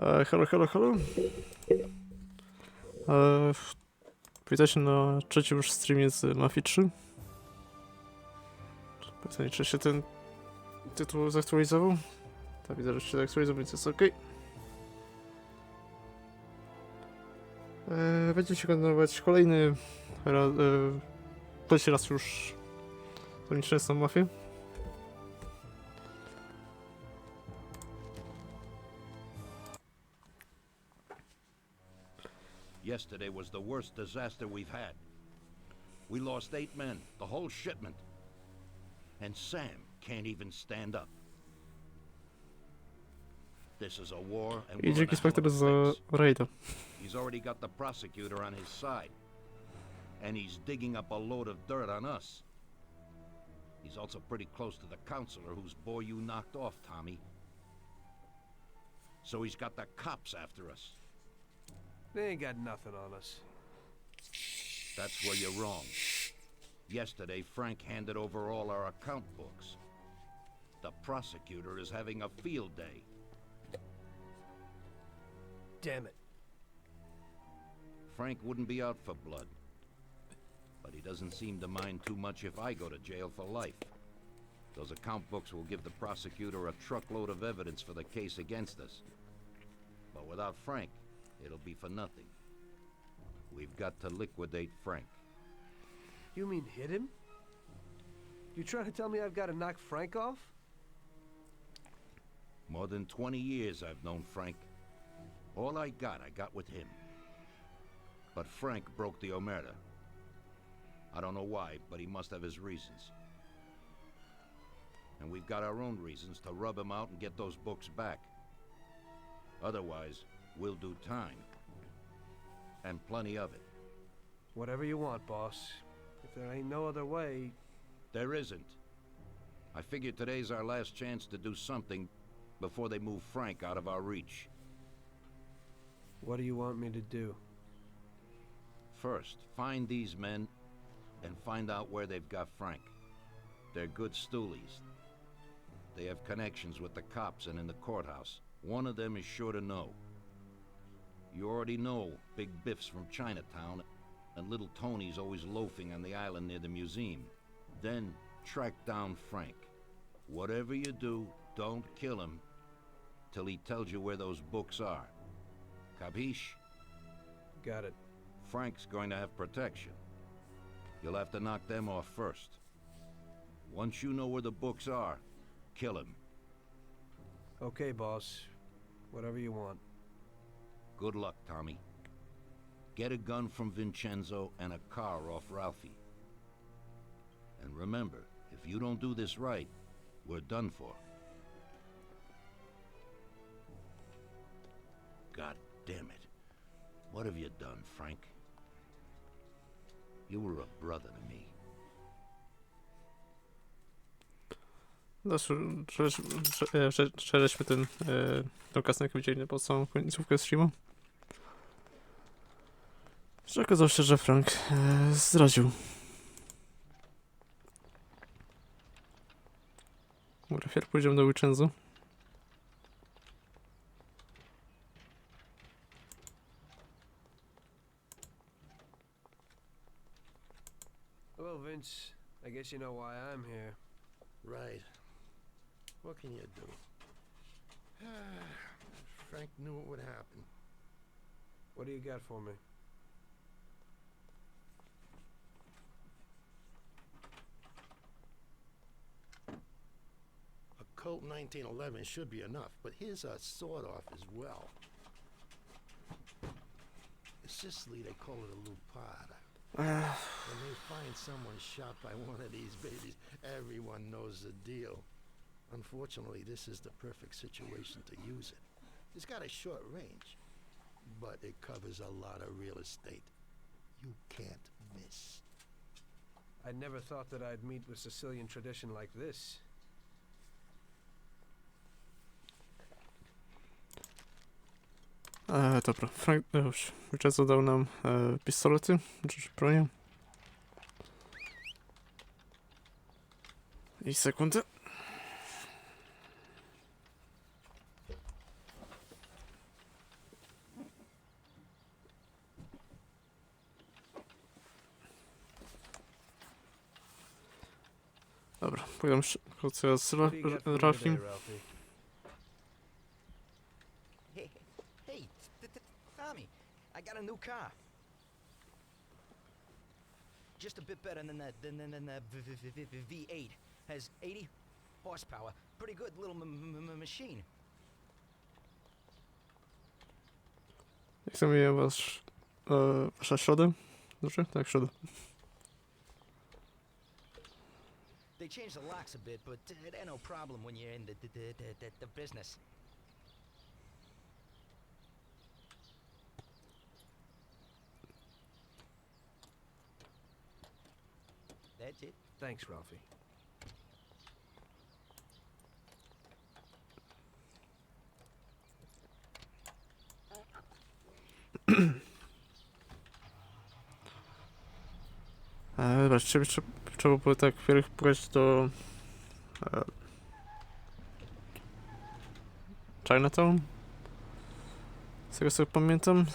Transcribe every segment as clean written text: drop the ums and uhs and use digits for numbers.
Halo, halo, halo. Witajcie na trzecim już streamie z Mafii 3. Pytanie, czy się ten tytuł zaktualizował? Tak, widzę, że się zaktualizował, więc jest ok. Będzie się kontynuować kolejny trzeci raz już to nieszczęsną Mafię. Yesterday was the worst disaster we've had. We lost 8 men, the whole shipment. And Sam can't even stand up. This is a war and I we're in dzięki a hell of Spectre a za fix. raida. He's already got the prosecutor on his side. And he's digging up a load of dirt on us. He's also pretty close to the counselor whose boy you knocked off, Tommy. So he's got the cops after us. They ain't got nothing on us. That's where you're wrong. Yesterday, Frank handed over all our account books. The prosecutor is having a field day. Damn it. Frank wouldn't be out for blood. But he doesn't seem to mind too much if I go to jail for life. Those account books will give the prosecutor a truckload of evidence for the case against us. But without Frank, it'll be for nothing. We've got to liquidate Frank. You mean hit him? You trying to tell me I've got to knock Frank off? More than 20 years I've known Frank. All I got with him. But Frank broke the omerta. I don't know why, but he must have his reasons. And we've got our own reasons to rub him out and get those books back. Otherwise, we'll do time. And plenty of it. Whatever you want, boss. If there ain't no other way... There isn't. I figured today's our last chance to do something before they move Frank out of our reach. What do you want me to do? First, find these men and find out where they've got Frank. They're good stoolies. They have connections with the cops and in the courthouse. One of them is sure to know. You already know Big Biff's from Chinatown, and Little Tony's always loafing on the island near the museum. Then track down Frank. Whatever you do, don't kill him till he tells you where those books are. Capiche? Got it. Frank's going to have protection. You'll have to knock them off first. Once you know where the books are, kill him. Okay, boss. Whatever you want. Good luck, Tommy. Get a gun from Vincenzo and a car off Ralphie. And remember, if you don't do this right, we're done for. God damn it. What have you done, Frank? You were a brother to me. No, szerzyliśmy tą kasnę, widzieli po całą końcówkę streamu. Że okazało się, że Frank zdradził. Dobra, wpierw pójdziemy do Vincenzo. Well, Vince, I guess you know why I'm here. Right. What can you do? Frank knew it would happen. What do you got for me? A Colt 1911 should be enough, but here's a sawed-off as well. In Sicily, they call it a lupata. When they find someone shot by one of these babies, everyone knows the deal. Unfortunately, this is the perfect situation to use it. It's got a short range, but it covers a lot of real estate. You can't miss. I never thought that I'd meet with Sicilian tradition like this. Dobra, Frank już Vincenzo dał nam pistolety, czy bronię. I sekundę. Dobra, pogadam krótko z What do you got for me Ralphiem. today, Ralphie? Hey, Tommy, I got a new car. Just a bit better than the V8. Has 80 horsepower. Pretty good little machine. Jak to mówię, wasza środa? Dobrze? Tak, środa. They changed the locks a bit, but it ain't no problem when you're in the business. That's it. Thanks, Ralphie. Dobra, trzeba było tak wpierw pojechać do Chinatown. Z tego co pamiętam.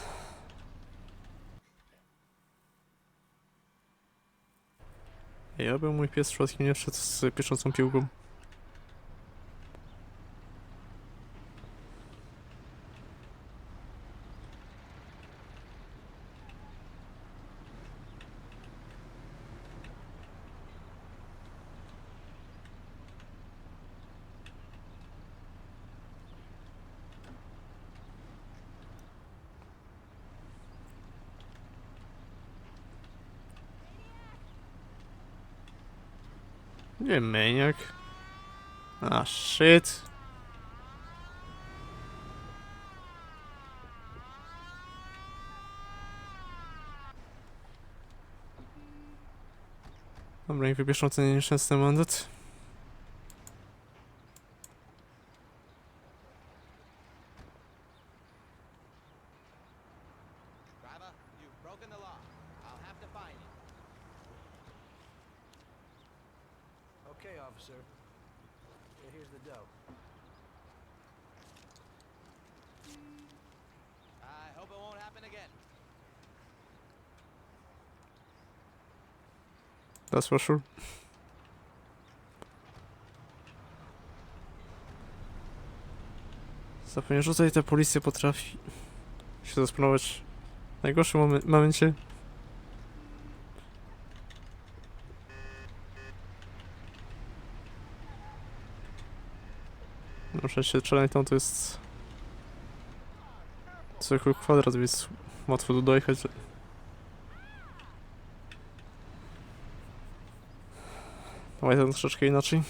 Ja był mój pies przypadkiem nie wszedł z pieszącą piłką. Nie, maniak. Ah, shit. Dobra, i wypieszą ten nieszczęsny mandat. Driver, you've broken the law. I'll have to fine you. Okay, officer. Here's the dough. I hope it won't happen again. That's for sure. Zapewne tutaj ta policja potrafi się zasplanować w najgorszym momencie. Na szczęście Chinatown to jest zwykły kwadrat, więc łatwo tu dojechać. Dawaj ten troszeczkę inaczej.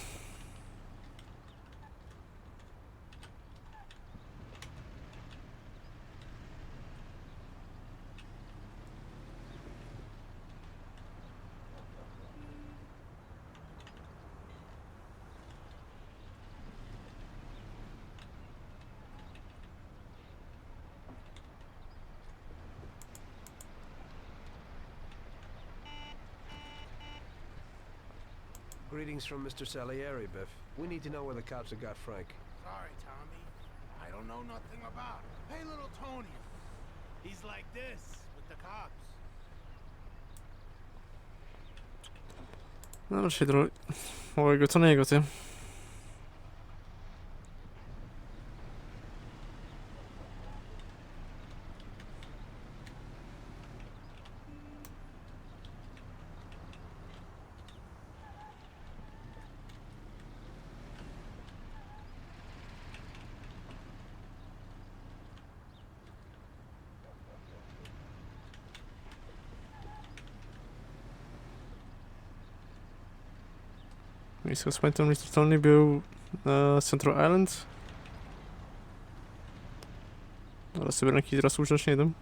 Greetings from Mr. Salieri, Biff. We need to know where the cops have got Frank. Sorry, Tommy. I don't know nothing about it. Hey, little Tony. He's like this with the cops. No się drogi. Małego Tony'ego, ty. I z tego pamiętam, Mr. Tony był na Central Island. Ale sobie ręki teraz użyć nie dam.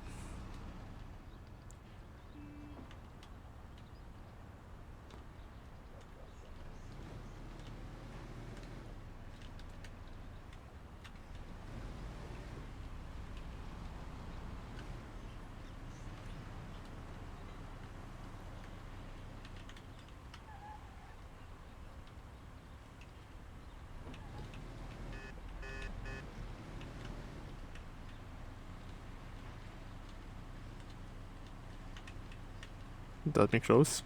That me close.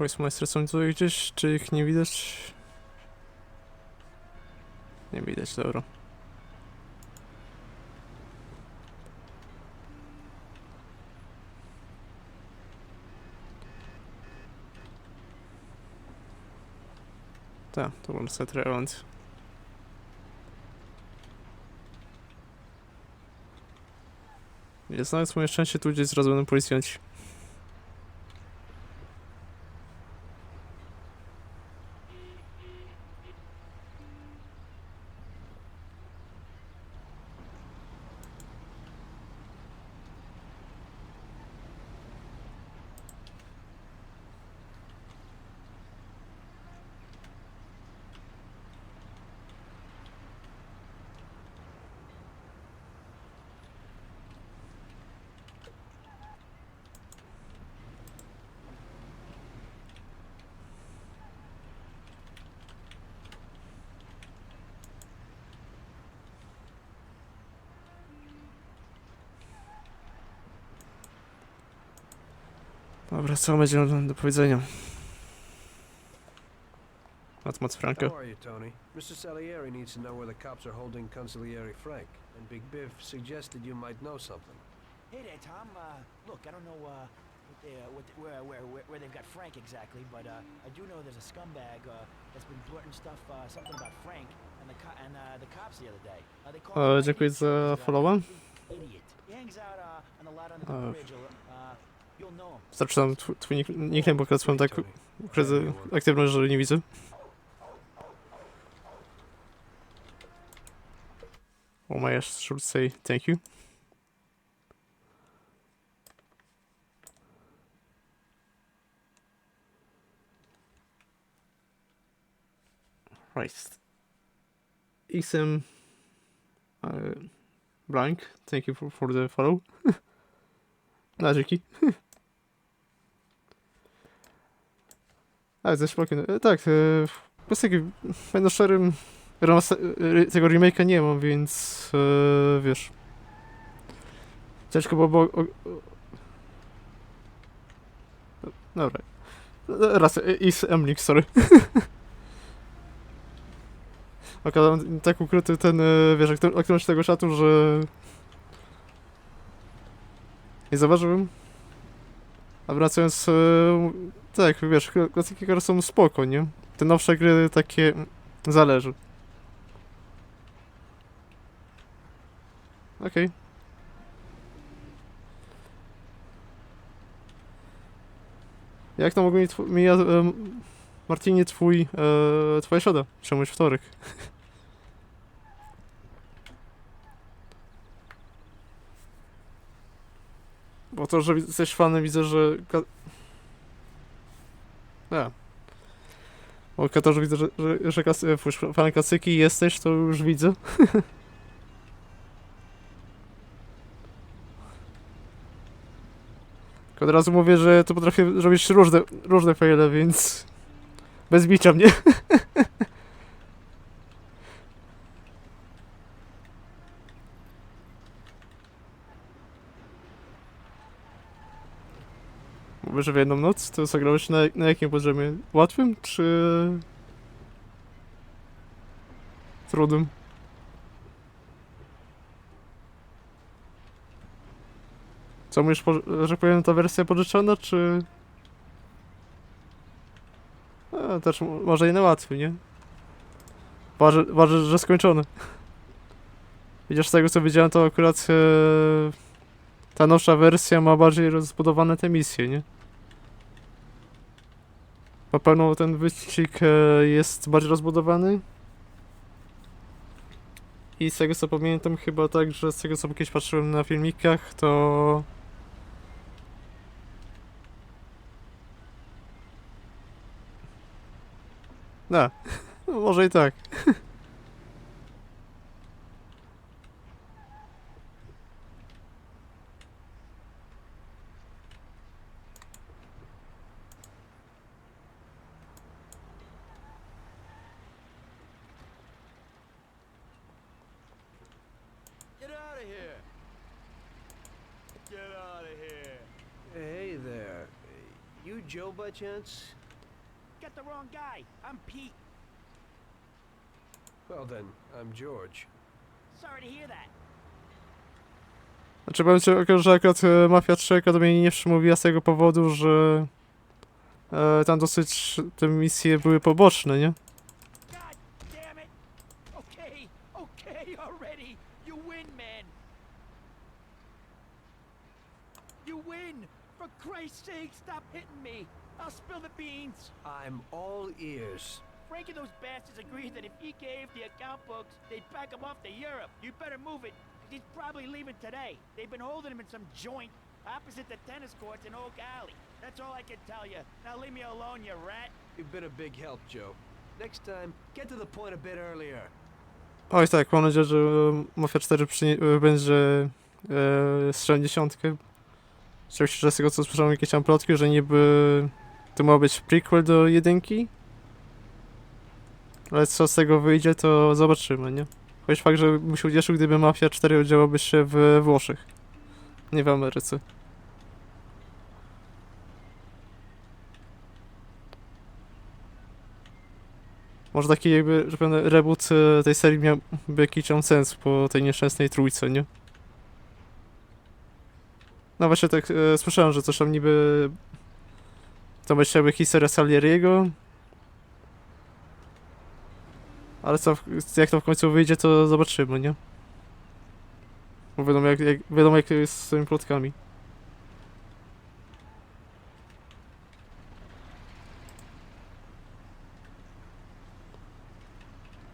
Postmeister są tutaj gdzieś, czy ich nie widać? Nie widać, dobra. Tak, to był set relevant. Nie znając moje szczęście, tu gdzieś zrazu będą policjanci. Dobra, co będzie do powiedzenia? Na temat Franka. How are you, Tony? Mr. Salieri needs to know where the cops are holding Consigliere Frank, and Big Biff suggested you might know something. Hey there, Tom. Look, I don't know where they've got Frank exactly, but I do know there's a scumbag that's been blurting stuff, something about Frank and the cops the other day. They call him Dziękuję za followa. idiot. He hangs out on the lot under the bridge. You'll know him. Starczy tam twój nickname, bo akurat swoją tak aktywność, że nie widzę. Oh my gosh, should say thank you. Right. XM Blank, thank you for the follow. Na, dzięki. A, ze szpokiem. Tak, bez takiego, będę szczerym, tego remake'a nie mam, więc wiesz. Ciężko było... Dobra. Raz, Link, sorry. Okazałem tak ukryty ten, wiesz, aktywność tego czatu, że... Nie zauważyłem. A wracając, tak, wiesz, klasyki gry są spoko, nie? Te nowsze gry takie... zależy. Okej. Jak tam ogólnie mija, Martinie, twoja środa? Czemuś wtorek? Bo to, że jesteś fanem, widzę, że... Bo to, że widzę, że fanem klasyki jesteś, to już widzę. Tylko od razu mówię, że to potrafię robić różne faile, więc... Bez bicia mnie. Mówię, że w jedną noc to zagrałeś na jakim poziomie? Łatwym, czy... trudnym? Co mówisz, że powiem, ta wersja pożyczona, czy... A, też może i na łatwy, nie? Waży, że skończone. Widzisz, z tego co widziałem, to akurat ta nowsza wersja ma bardziej rozbudowane te misje, nie? Na pewno ten wyścig jest bardziej rozbudowany. I z tego co pamiętam, chyba tak, że z tego co kiedyś patrzyłem na filmikach, to... No, może i tak. Get out of here! Get out of here! Hey there. You Joe by chance? got the wrong guy. I'm Pete. Well then, I'm George. Sorry to hear that. Znaczy powiem ci, że akurat Mafia 3 do mnie nie przemówiła z tego powodu, że tam dosyć te misje były poboczne, nie? God damn it! Okay, okay already. You win, man. You win. For Christ's sake, stop hitting me. I'll spill the beans. I'm all ears. Frank and those bastards agreed that if he gave the account books, they'd back him off to Europe. You better move it, 'cause he's probably leaving today. They've been holding him in some joint opposite the tennis courts in Oak Alley. That's all I can tell you. Now leave me alone, you rat. You've been a big help, Joe. Next time, get to the point a bit earlier. Oj tak, mam nadzieję, że Mafia 4 będzie strzelił dziesiątkę. Oczywiście, że z tego co słyszałem jakieś tam plotki, że niby to ma być prequel do jedynki. Ale co z tego wyjdzie, to zobaczymy, nie? Choć fakt, że bym się ucieszył, gdyby Mafia 4 działaby się w Włoszech, nie w Ameryce. Może taki jakby, że pewien reboot tej serii miałby jakiś tam sens po tej nieszczęsnej trójce, nie? No właśnie tak słyszałem, że coś tam niby to będzie jakby historia Salieriego. Ale co, jak to w końcu wyjdzie, to zobaczymy, nie? Bo wiadomo jak to jest z tymi plotkami.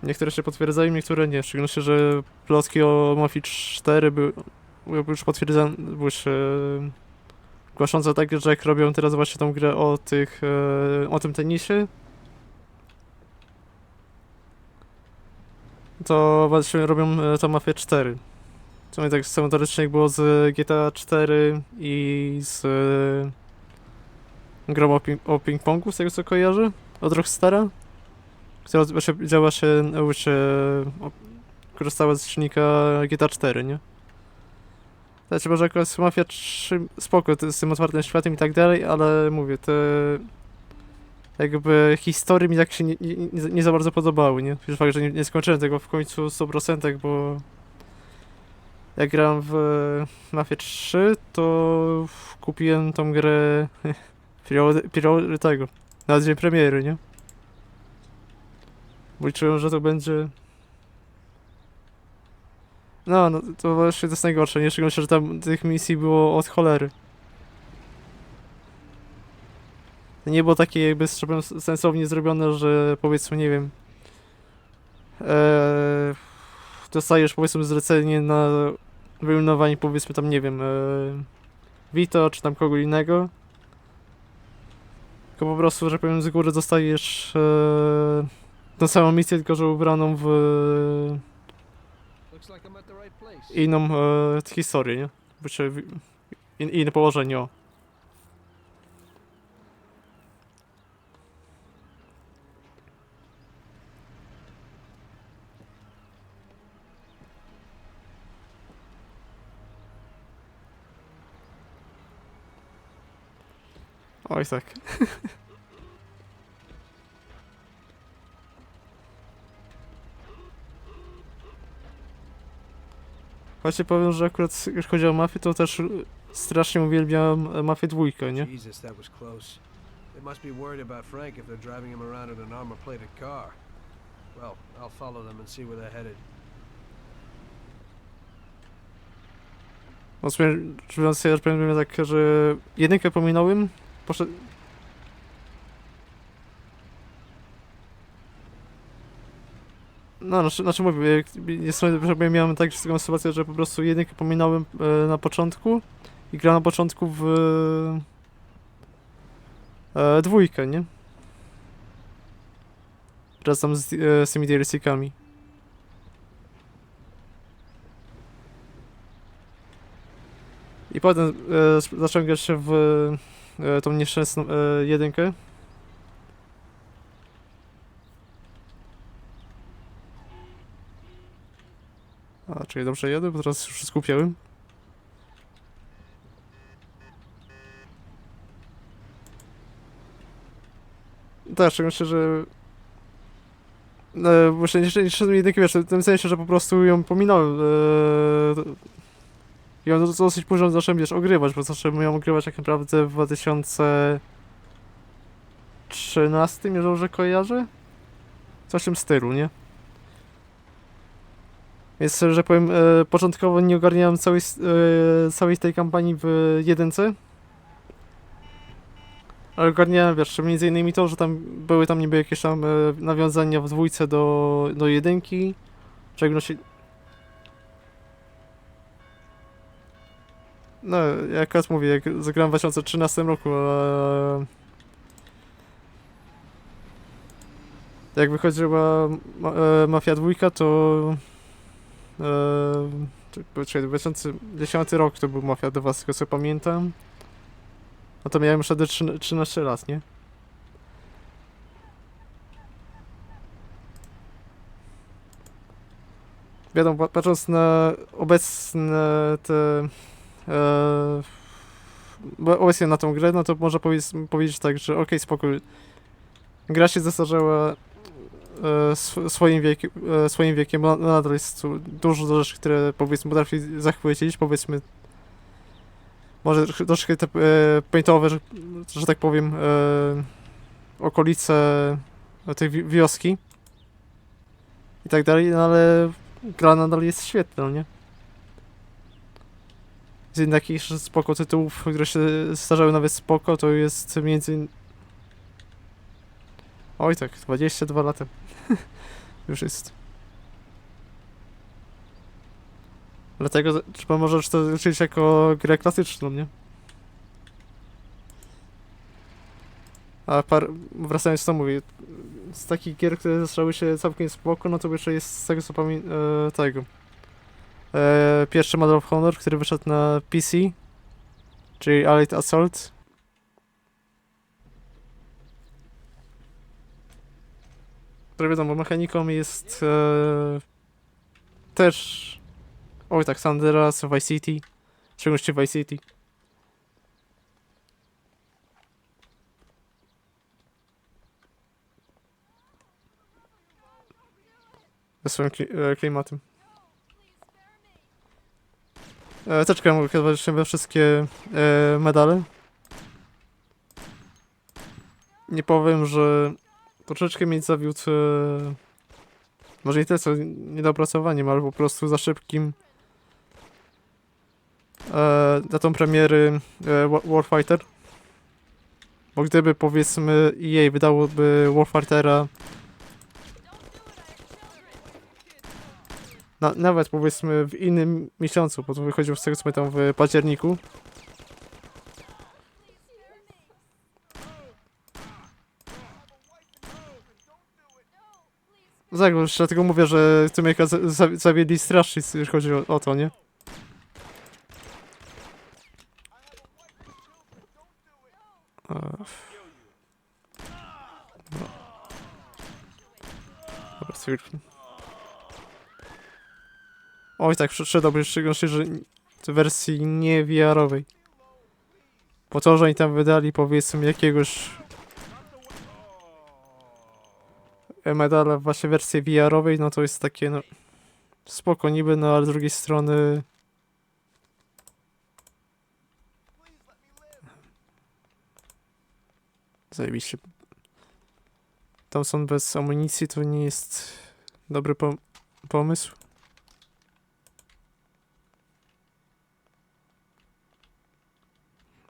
Niektóre się potwierdzają, niektóre nie. W szczególności, że plotki o Mafii 4 były już potwierdzone, były się głoszące tak, że jak robią teraz właśnie tą grę o tym tenisie, to właśnie robią tą Mafię 4. Co tak samo teoretycznie jak było z GTA 4 i z grą o ping-pongu, z tego co kojarzę, od Rockstara, która właśnie działa korzystała z silnika GTA 4, nie? Znaczy może akurat Mafia 3 spoko z tym otwartym światem i tak dalej, ale mówię, te jakby historie mi tak się nie za bardzo podobały, nie? Już fakt, że nie skończyłem tego w końcu 100%, bo jak grałem w Mafia 3, to kupiłem tą grę tego, na dzień premiery, nie? Bo liczyłem, że to będzie... No, to właśnie to jest najgorsze, nie? Szczególnie, że tam tych misji było od cholery. Nie było takie jakby sensownie zrobione, że powiedzmy, nie wiem, dostajesz powiedzmy zlecenie na wyeliminowanie powiedzmy tam, nie wiem, Vito czy tam kogo innego. Tylko po prostu, że powiem z góry dostajesz tą samą misję, tylko że ubraną w Looks like I'm at the right place. inną historię, nie? Inne położenie, o. Oj tak. Właśnie powiem, że akurat jeśli chodzi o Mafię, to też strasznie uwielbiam Mafię 2, nie? Jesus, that was close. They must be worried about Frank if they're driving him around in an armor-plated car. Well, I'll follow them and see where they're headed. No w sumie, mówiąc, ja powiem tak, że jedynkę pominąłem, no, znaczy mówię, że miałem taką sytuację, że po prostu jedynkę pominąłem na początku i grałem na początku w dwójkę, nie? Razem z tymi DLC-kami. I potem zacząłem grać się w tą nieszczęsną jedynkę. A, czyli dobrze jadę, bo teraz już skupiałem. Tak, szczególnie, że... Właśnie nie szedłem jedynki, wiesz, w tym sensie, że po prostu ją pominąłem. Ją dosyć późno zacząłem, wiesz, ogrywać, bo zacząłem ją ogrywać tak naprawdę w 2013, jeżeli dobrze kojarzę? Coś w tym stylu, nie? Więc, że powiem, początkowo nie ogarniałem całej tej kampanii w jedynce. Ale ogarniałem, wiesz, między innymi to, że tam były niby jakieś tam nawiązania w dwójce do jedynki. W szczególności... No, jak raz mówię, jak zagrałem w 2013 roku, jak wychodziła Mafia 2, to... Czekaj, 2010 rok to był Mafia 2, z tego co pamiętam. No to miałem wtedy 13 lat, nie? Wiadomo, patrząc na obecne te... obecnie na tą grę, no to można powiedzieć tak, że okej, spokój. Gra się zestarzała swoim wiekiem, bo nadal jest tu dużo rzeczy, które powiedzmy potrafi zachwycić, powiedzmy może troszkę te paintowe, że tak powiem, okolice tej wioski i tak dalej, no ale gra nadal jest świetna, nie? Z takich spoko tytułów, które się starzały nawet spoko, to jest między... Oj tak, 22 lata. Już jest. Dlatego trzeba może to liczyć jako grę klasyczną, nie? A wracając do mówię, z takich gier, które zaczęły się całkiem spoko, no to jeszcze jest z tego co pamiętam tego. Pierwszy Medal of Honor, który wyszedł na PC, czyli Elite Assault. Które wiadomo, mechaniką jest też... Oj tak, San Andreas, Vice City. W szczególności Vice City. Ze swoim klimatem. Teczkę mogę kierować we wszystkie medale. Nie powiem, że troszeczkę mnie zawiódł może nie tyle co niedopracowaniem, ale po prostu za szybkim datą premiery Warfighter. Bo gdyby powiedzmy EA wydałoby Warfightera nawet powiedzmy w innym miesiącu, bo to wychodziło z tego co pamiętam w październiku. Dlatego mówię, że tym jak zawiedli strasznie, jeśli chodzi o to, nie? No. Dobra, stwierdzę. Oj tak, przydałby w szczególności, że w wersji nie VR-owej. Po to, że oni tam wydali powiedzmy jakiegoś medala właśnie w wersji VR-owej, no to jest takie no spoko niby, no ale z drugiej strony zajebiście. Thompson bez amunicji to nie jest dobry pomysł.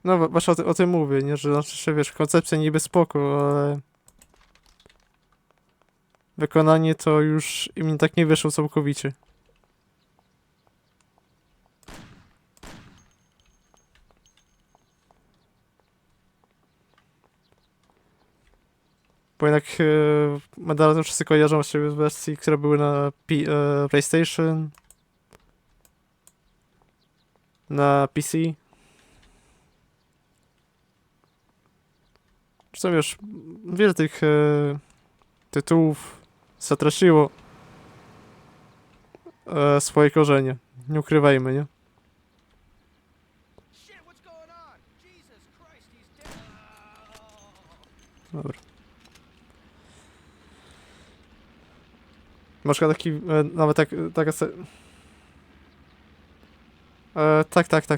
No właśnie o tym mówię, nie? Że znaczy się, wiesz, koncepcja niby spoko, ale wykonanie to już im tak nie wyszło całkowicie. Bo jednak medale to wszyscy kojarzą właściwie z wersji, które były na PlayStation, na PC. Zresztą wiesz, wiele tych tytułów zatraciło swoje korzenie. Nie ukrywajmy, nie? Dobra. Masz taki, nawet taka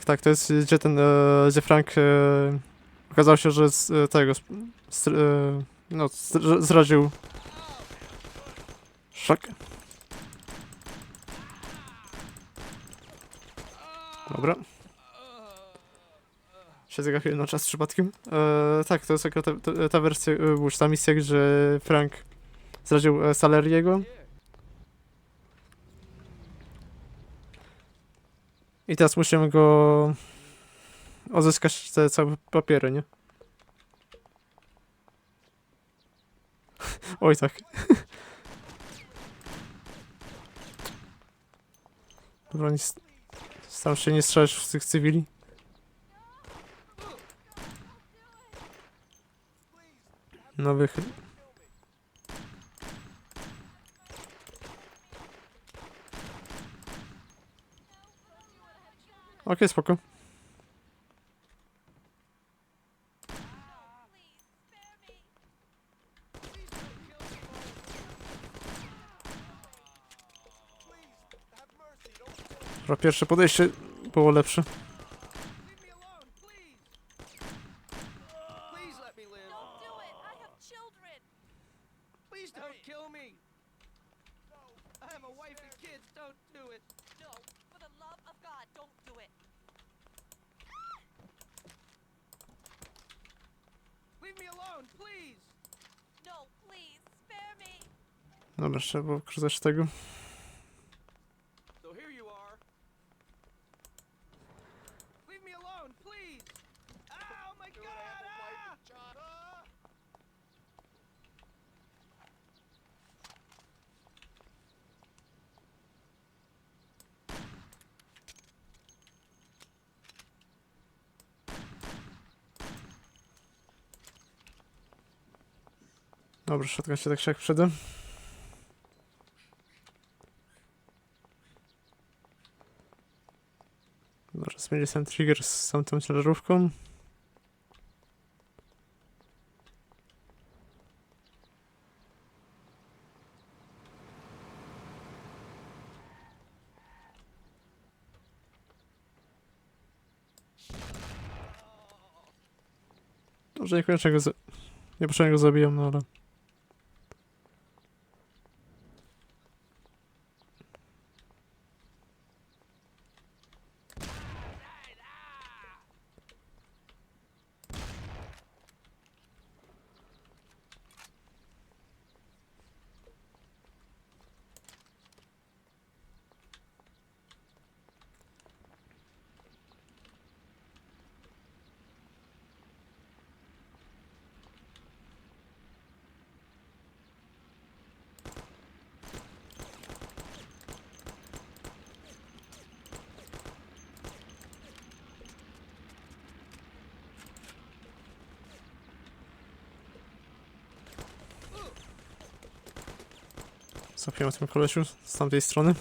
tak, to jest gdzie gdzie Frank okazało się, że z tego, zdradził Szak. Dobra. Się zagapiłem na czas przypadkiem. Tak, to jest akurat ta wersja, już ta misja, gdzie Frank zdradził Saleriego. I teraz musimy go odzyskać te całe papiery, nie? Oj tak. Dobra, staram się nie strzelać w tych cywili. No wychyl. Okej, spoko. Dobra, pierwsze podejście było lepsze. Leave me alone, please! Please let me live. Don't do it! I have children! Please don't kill me. I have a wife and kids. Don't do it. No, for the love of God, don't do it! Leave me alone, please. No, please, spare me! Dobra, trzeba było korzystać z tego. So here you are. Leave me alone, please. Oh my God! Ah! Dobra, shotgun się tak się jak przyda. Dobra, zmienię ten trigger z tamtą ciężarówką. Może niekoniecznie go niepotrzebnie go zabijam, no ale... Zapiłem tym kolesiu z tamtej strony.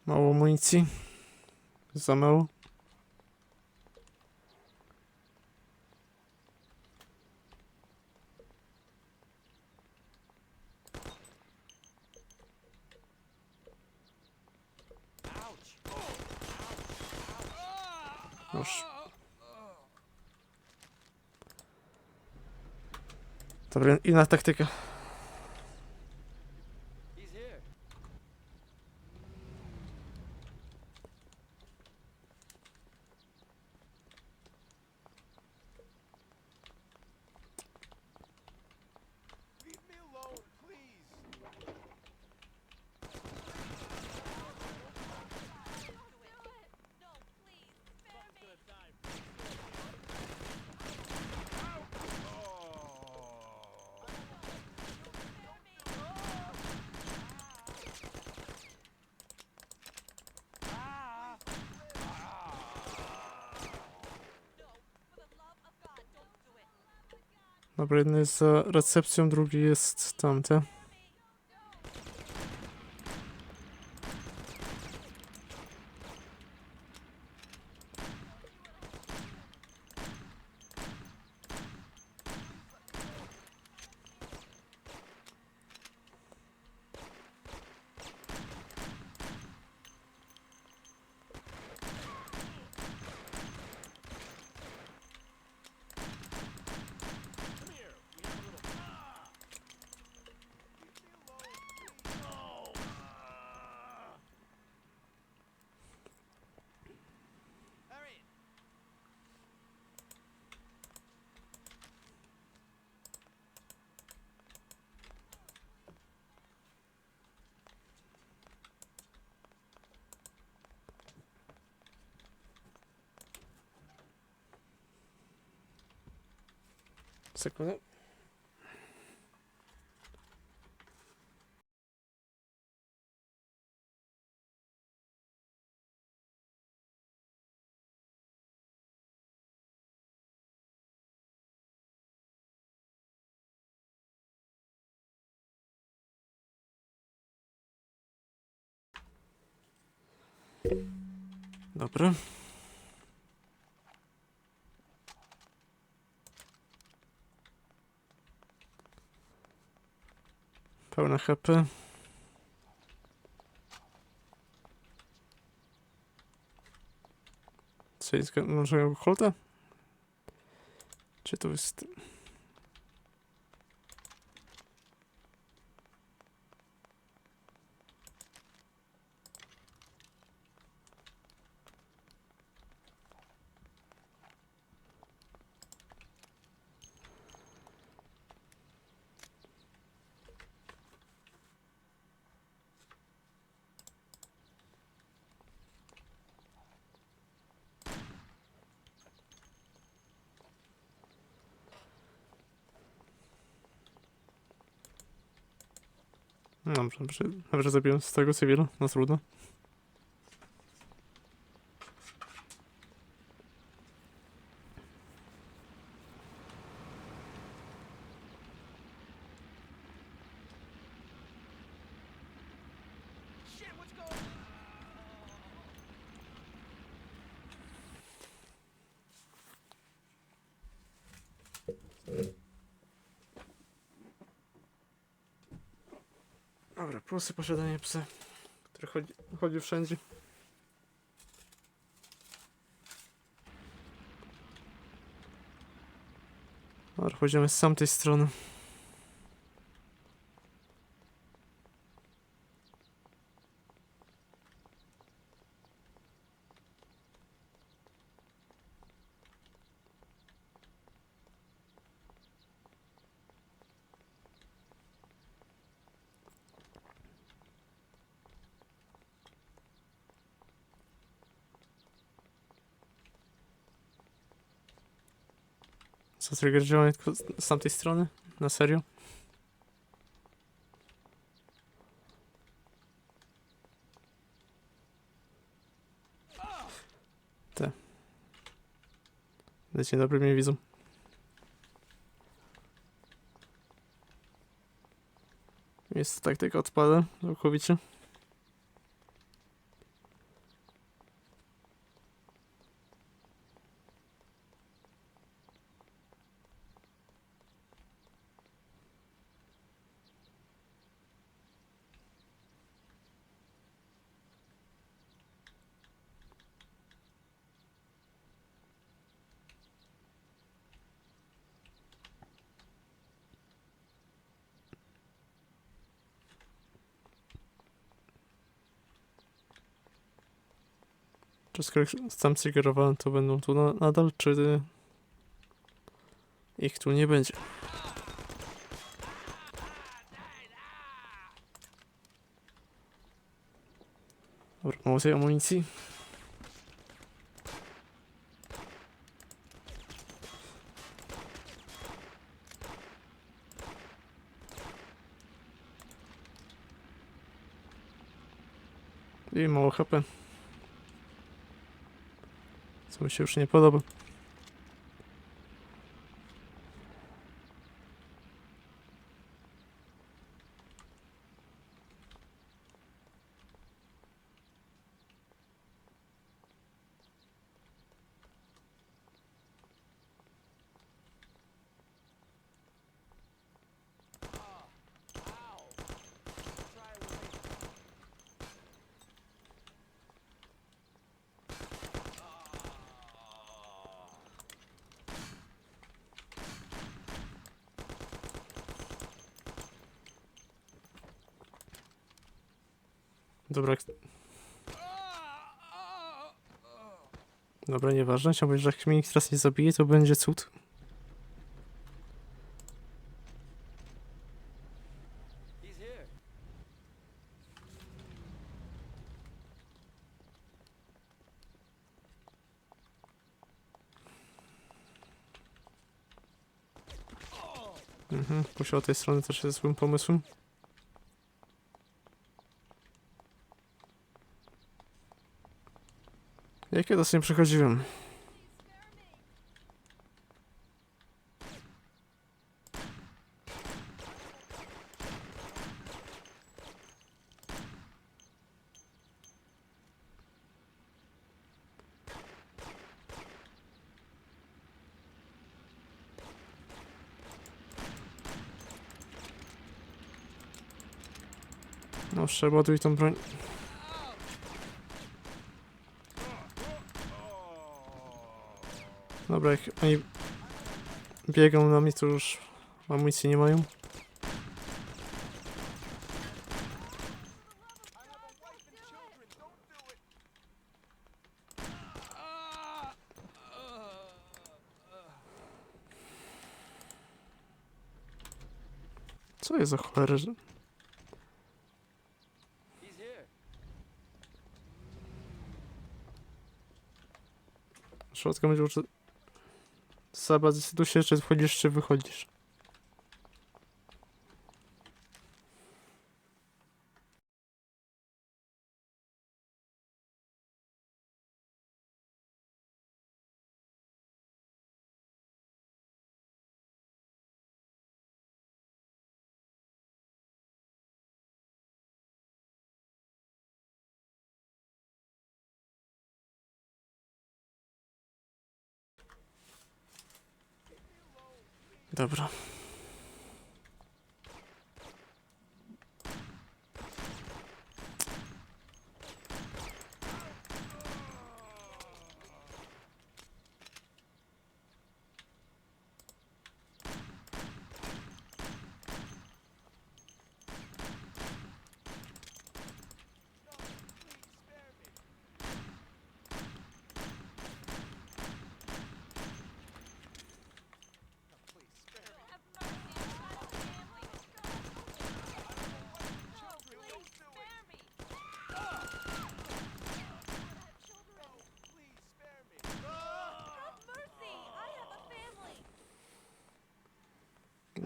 Mało amunicji. Za mało. Już. Dobra, inna taktyka. He's here. Leave me alone, please. No, please, spare me! No, for the love of God, don't do it! Dobra, jeden jest za recepcją, drugi jest tamte. Sekundę. Dobra. Pełne HP. Co jest? Może holda? Czy to jest... No dobrze, dobrze zabiłem z tego cywila, na trudno. Shit, what's going on? Dobra, plusy posiadania psa, który chodzi wszędzie. Dobra, chodzimy z tamtej strony. Co trigger działa tylko z tamtej strony? Na serio? Te. Dzień dobry mnie widzą. Jest taktyka odpada całkowicie. Czy skoro sam triggerowałem, to będą tu nadal, czy ich tu nie będzie? Dobra, mało tej amunicji. I mało HP. Co mi się już nie podoba. Dobra. Dobra, nieważne. Chciałbym, że jak mnie nikt teraz nie zabije, to będzie cud. He's here. Pójść od tej strony też jest złym pomysłem. Ja kiedyś nie przechodziłem. No, przeładuj tą broń. Dobra, jak oni biegą na mnie, to już amunicji nie mają. Co jest za cholera? Środka będzie uczy... Saba, zdecyduj się, czy wchodzisz, czy wychodzisz. Dobra.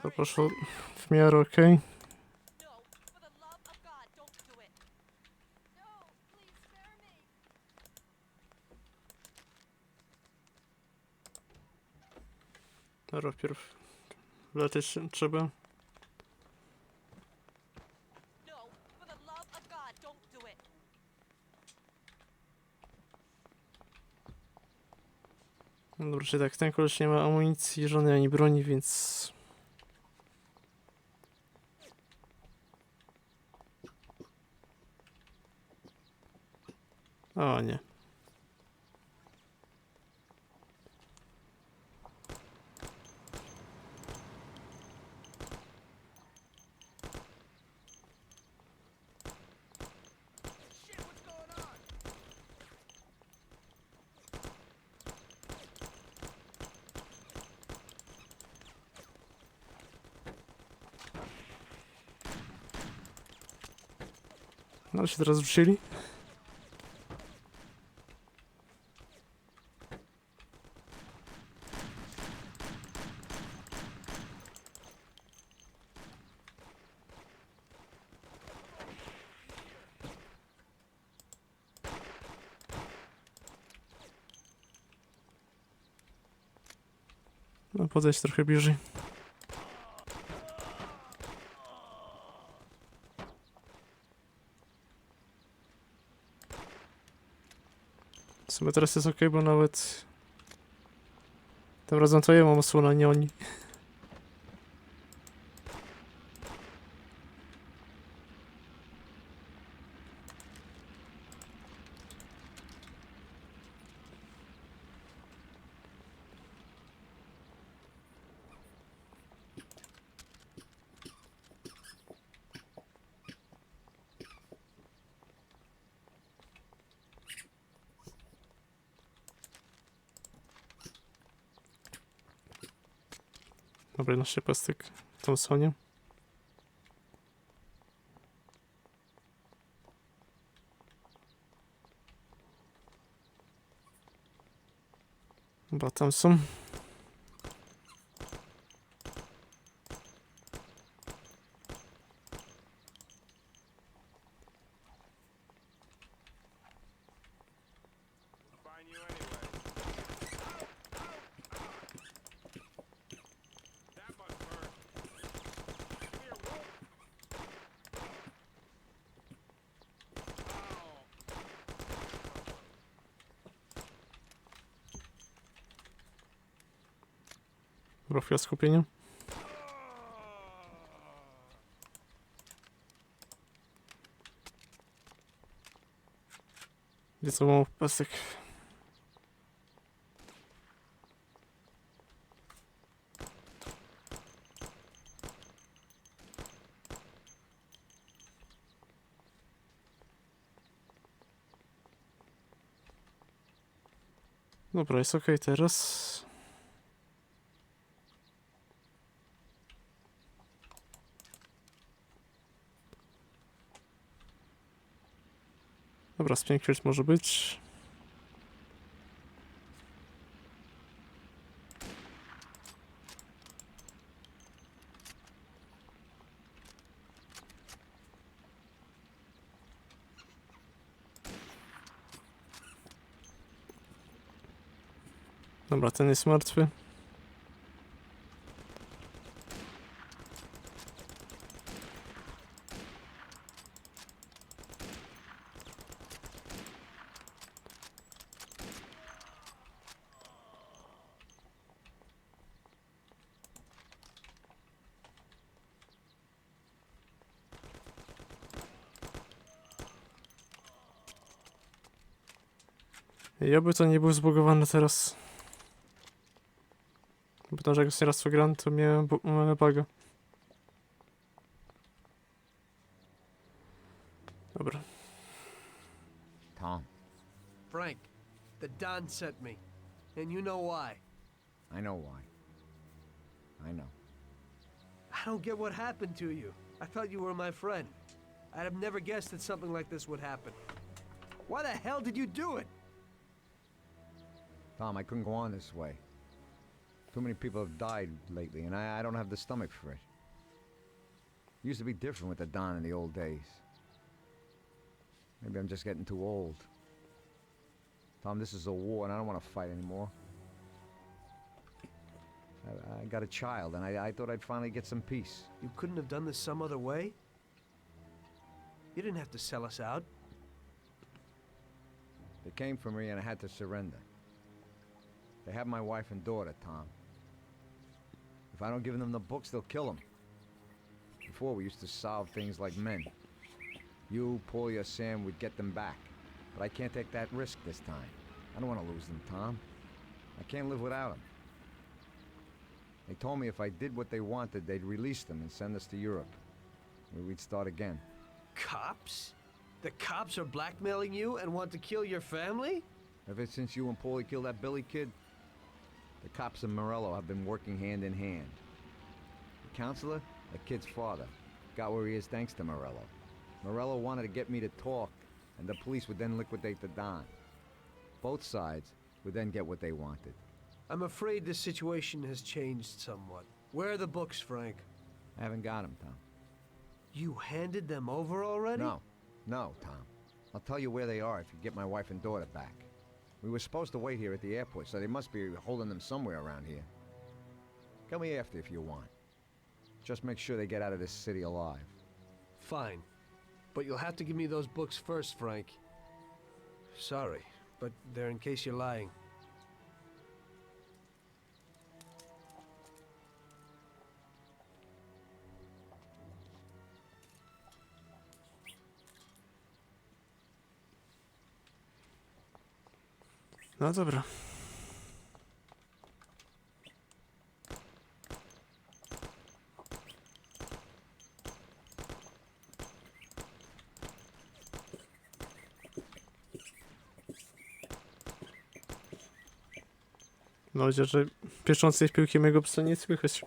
To poszło w miarę okej. No, for the love of God, don't do it. No, please spare me. Dobra, wpierw lecieć trzeba. No, for the love of God, don't do it. No dobra, czyli tak, ten koleś nie ma amunicji, żadnej ani broni, więc... O nie. No się teraz wrócili. No podejść trochę bliżej. W sumie teraz jest ok, bo nawet... Tym razem to ja mam osłonę, nie oni. Dobra, na szczypastek w tą sonię. Chyba tam są. Dobra, chwila skupienia. Gdzie co mam pasek? Dobra, jest ok teraz. Dobra, Springfield może być. Dobra, ten jest martwy. I oby to nie był zbugowany teraz. Bo to, że jak nieraz to gram, to miałem buga. Dobra. Tom, Frank, the Don sent me. And you know why. I know why. I know. I don't get what happened to you. I thought you were my friend. I'd have never guessed that something like this would happen. Why the hell did you do it? Tom, I couldn't go on this way. Too many people have died lately, and I don't have the stomach for it. It used to be different with the Don in the old days. Maybe I'm just getting too old. Tom, this is a war, and I don't want to fight anymore. I got a child, and I thought I'd finally get some peace. You couldn't have done this some other way? You didn't have to sell us out. They came for me, and I had to surrender. They have my wife and daughter, Tom. If I don't give them the books, they'll kill them. Before, we used to solve things like men. You, Paulie, or Sam would get them back. But I can't take that risk this time. I don't want to lose them, Tom. I can't live without them. They told me if I did what they wanted, they'd release them and send us to Europe, where we'd start again. Cops? The cops are blackmailing you and want to kill your family? Ever since you and Paulie killed that Billy kid, the cops in Morello have been working hand in hand. The counselor, the kid's father, got where he is thanks to Morello. Morello wanted to get me to talk, and the police would then liquidate the Don. Both sides would then get what they wanted. I'm afraid this situation has changed somewhat. Where are the books, Frank? I haven't got them, Tom. You handed them over already? No, Tom. I'll tell you where they are if you get my wife and daughter back. We were supposed to wait here at the airport, so they must be holding them somewhere around here. Come me after if you want. Just make sure they get out of this city alive. Fine. But you'll have to give me those books first, Frank. Sorry, but they're in case you're lying. No dobra. Mam nadzieję, że pieszczącej piłki mojego psa nie słychać.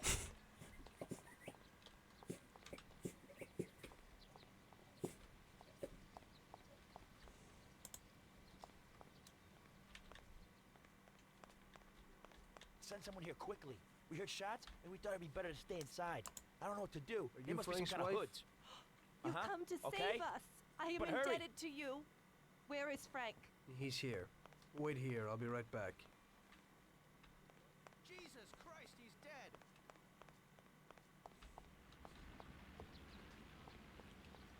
Send someone here quickly. We heard shots, and we thought it'd be better to stay inside. I don't know what to do. Are They you must be some Frank's kind of wife? hoods. You've Uh-huh. come to Okay. save us. I am But hurry. indebted to you. Where is Frank? He's here. Wait here, I'll be right back. Jesus Christ, he's dead.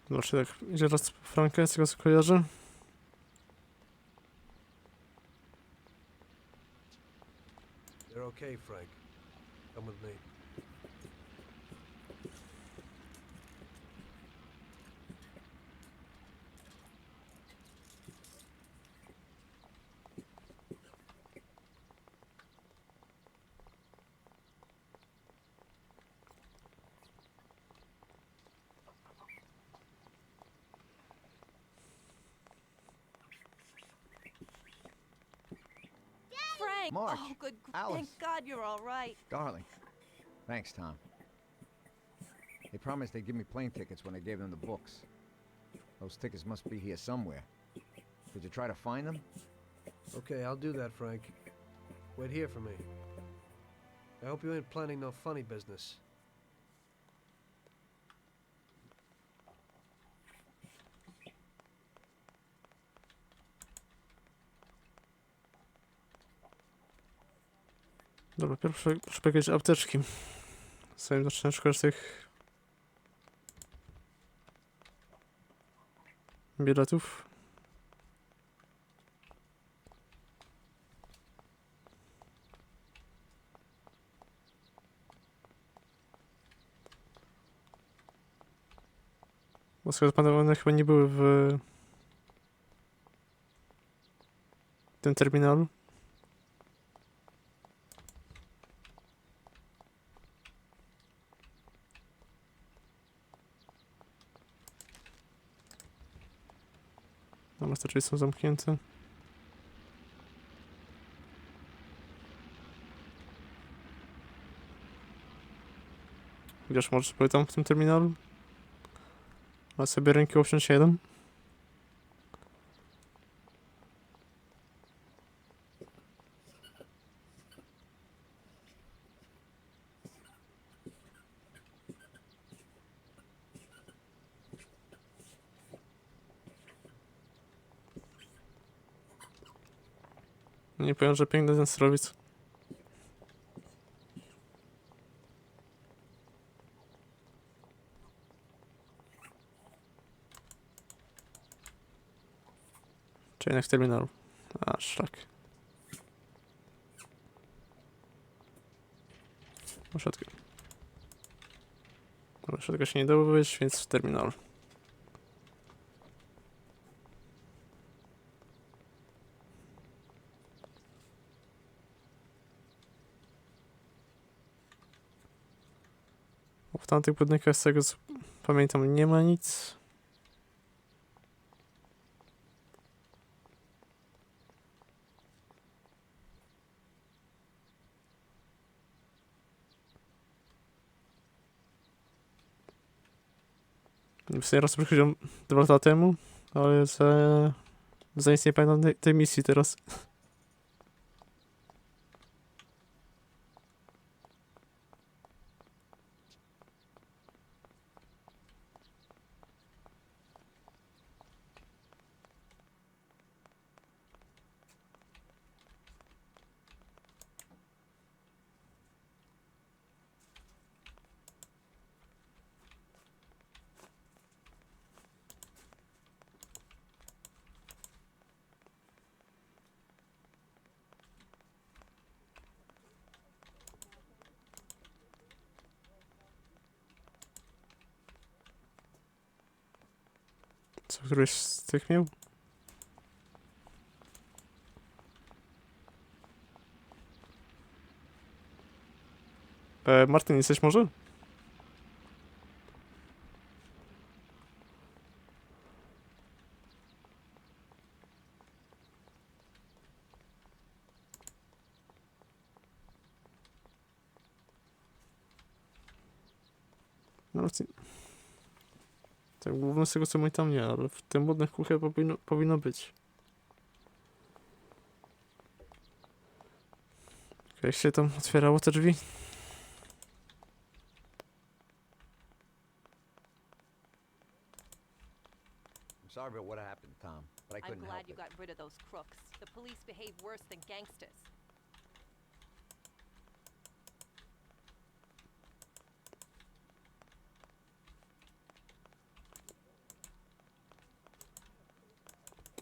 Zobaczcie, jak idzie raz po Frankę, z tego co kojarzę. They're okay, Frank. I Come with me. Frank! March, Oh, good. Alice. Thank God you're all right. Darling. Thanks, Tom. They promised they'd give me plane tickets when I gave them the books. Those tickets must be here somewhere. Did you try to find them? Okay, I'll do that, Frank. Wait here for me. I hope you ain't planning no funny business. Dobra, pierwsze jakieś apteczki. Zanim zacznę szukać tych biletów. Bo skoro pamiętam, one chyba nie były w tym terminalu. Dobra, te drzwi są zamknięte. Gdzież może były tam w tym terminalu? Ma sobie ręki option 7. Nie powiem, że piękny ten sterowiec. Czy jednak w terminalu? A, szlak. Środka. Dobra, środka się nie dało wyjść, więc w terminalu. W tamtych budynkach, z tego co pamiętam, nie ma nic. W raz przychodziłem 2 lata temu, ale za nic nie pamiętam tej misji teraz. Co któryś z tych miał? Martin, jesteś może? No, tak główne z tego co mój tam nie, ale w tym budynku chyba powinno być. Jak się tam otwierało te drzwi? I'm sorry about what happened, Tom, but I I'm couldn't glad help you it. got rid of those crooks. The police behave worse than gangsters.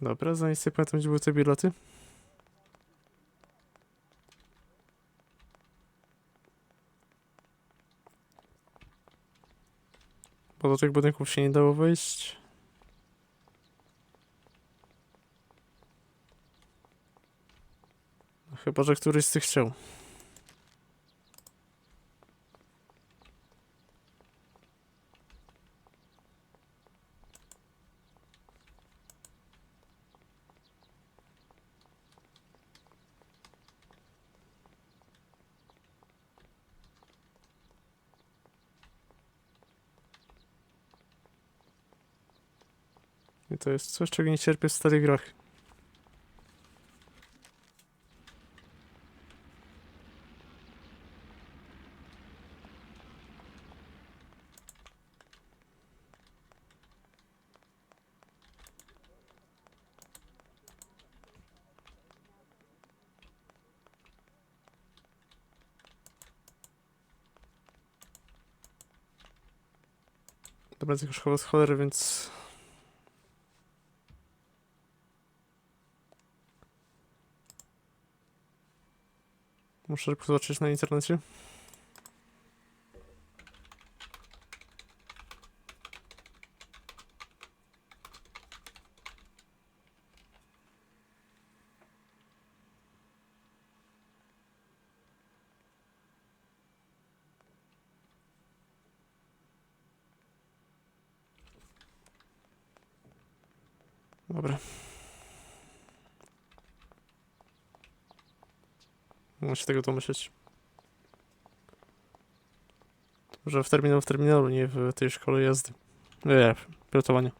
Dobra, za nic nie pamiętam, gdzie były te bilety. Bo do tych budynków się nie dało wejść. Chyba, że któryś z tych chciał. I to jest coś, czego nie cierpię w starych grach. Dobra, jest już chyba z cholery, więc... Muszę szybko zobaczyć na internecie. Dobra. Muszę się tego domyśleć. Że w terminalu, nie w tej szkole jazdy. Nie, pilotowania.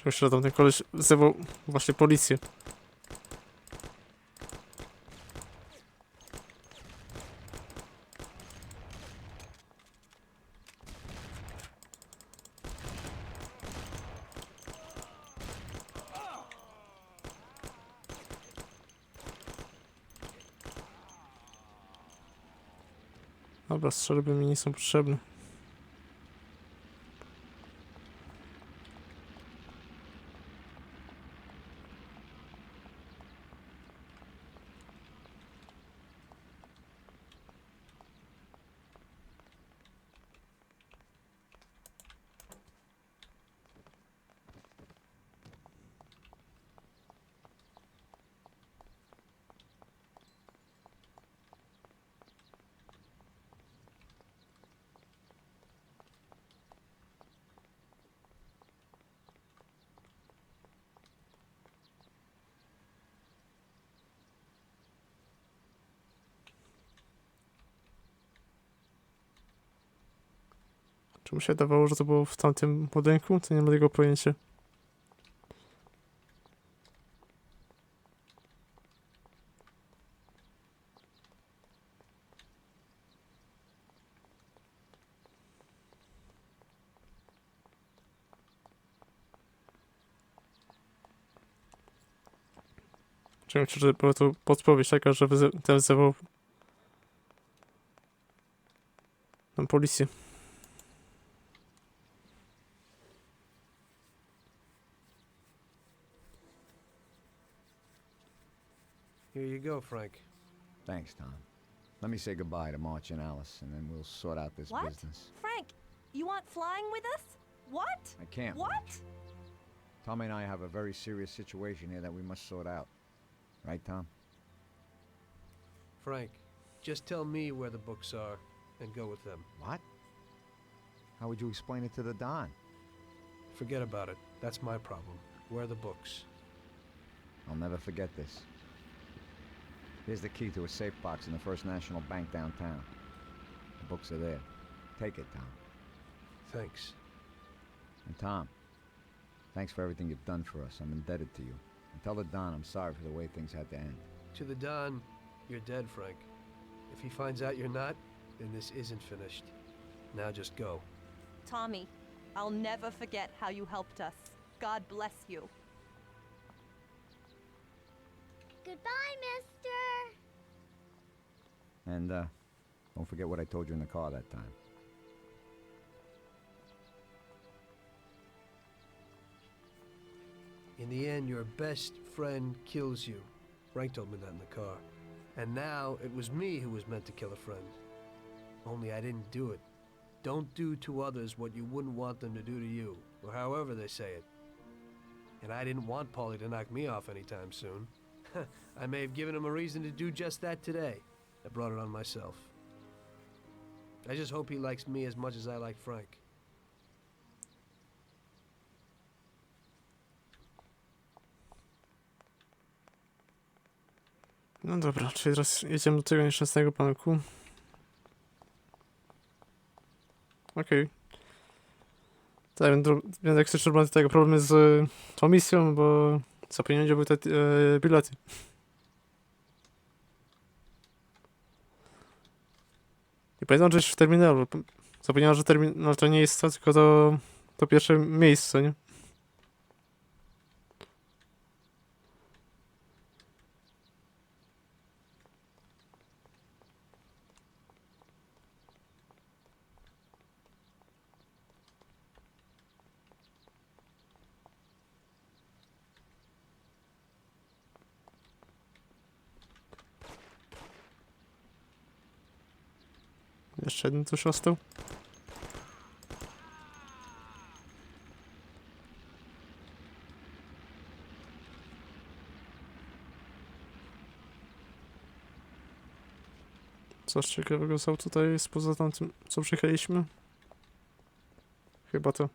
Myślę, że tam ten koleś wzywał właśnie policję. Dobra, strzelby mi nie są potrzebne. Czy mi się dawało, że to było w tamtym budynku? To nie mam tego pojęcia. Czy wiem, czy była to podpowiedź taka, że ten wzywał tam policję. Here you go, Frank. Thanks, Tom. Let me say goodbye to March and Alice, and then we'll sort out this What? business. Frank, you want flying with us? What? I can't. What? Tommy and I have a very serious situation here that we must sort out. Right, Tom? Frank, just tell me where the books are and go with them. What? How would you explain it to the Don? Forget about it. That's my problem. Where are the books? I'll never forget this. Here's the key to a safe box in the First National Bank downtown. The books are there. Take it, Tom. Thanks. And Tom, thanks for everything you've done for us. I'm indebted to you. And tell the Don I'm sorry for the way things had to end. To the Don, you're dead, Frank. If he finds out you're not, then this isn't finished. Now just go. Tommy, I'll never forget how you helped us. God bless you. Goodbye, mister. And, don't forget what I told you in the car that time. In the end, your best friend kills you. Frank told me that in the car. And now it was me who was meant to kill a friend. Only I didn't do it. Don't do to others what you wouldn't want them to do to you, or however they say it. And I didn't want Paulie to knock me off anytime soon. I may have given him a reason to do just that today. I brought it on myself. I just hope he likes me as much as I like Frank. No dobra, czyli teraz jedziemy do tego nieszczęsnego banku. Okej. Tak, więc jak chcesz robić tego problemy z tą misją, bo za pieniądze były te bilety. I pamiętam, że w terminalu. Zapomniałem, że terminal to nie jest to, tylko to pierwsze miejsce, nie? Jeszcze jeden tuż ostał. Coś ciekawego są tutaj spoza tamtym, co przyjechaliśmy? Chyba to.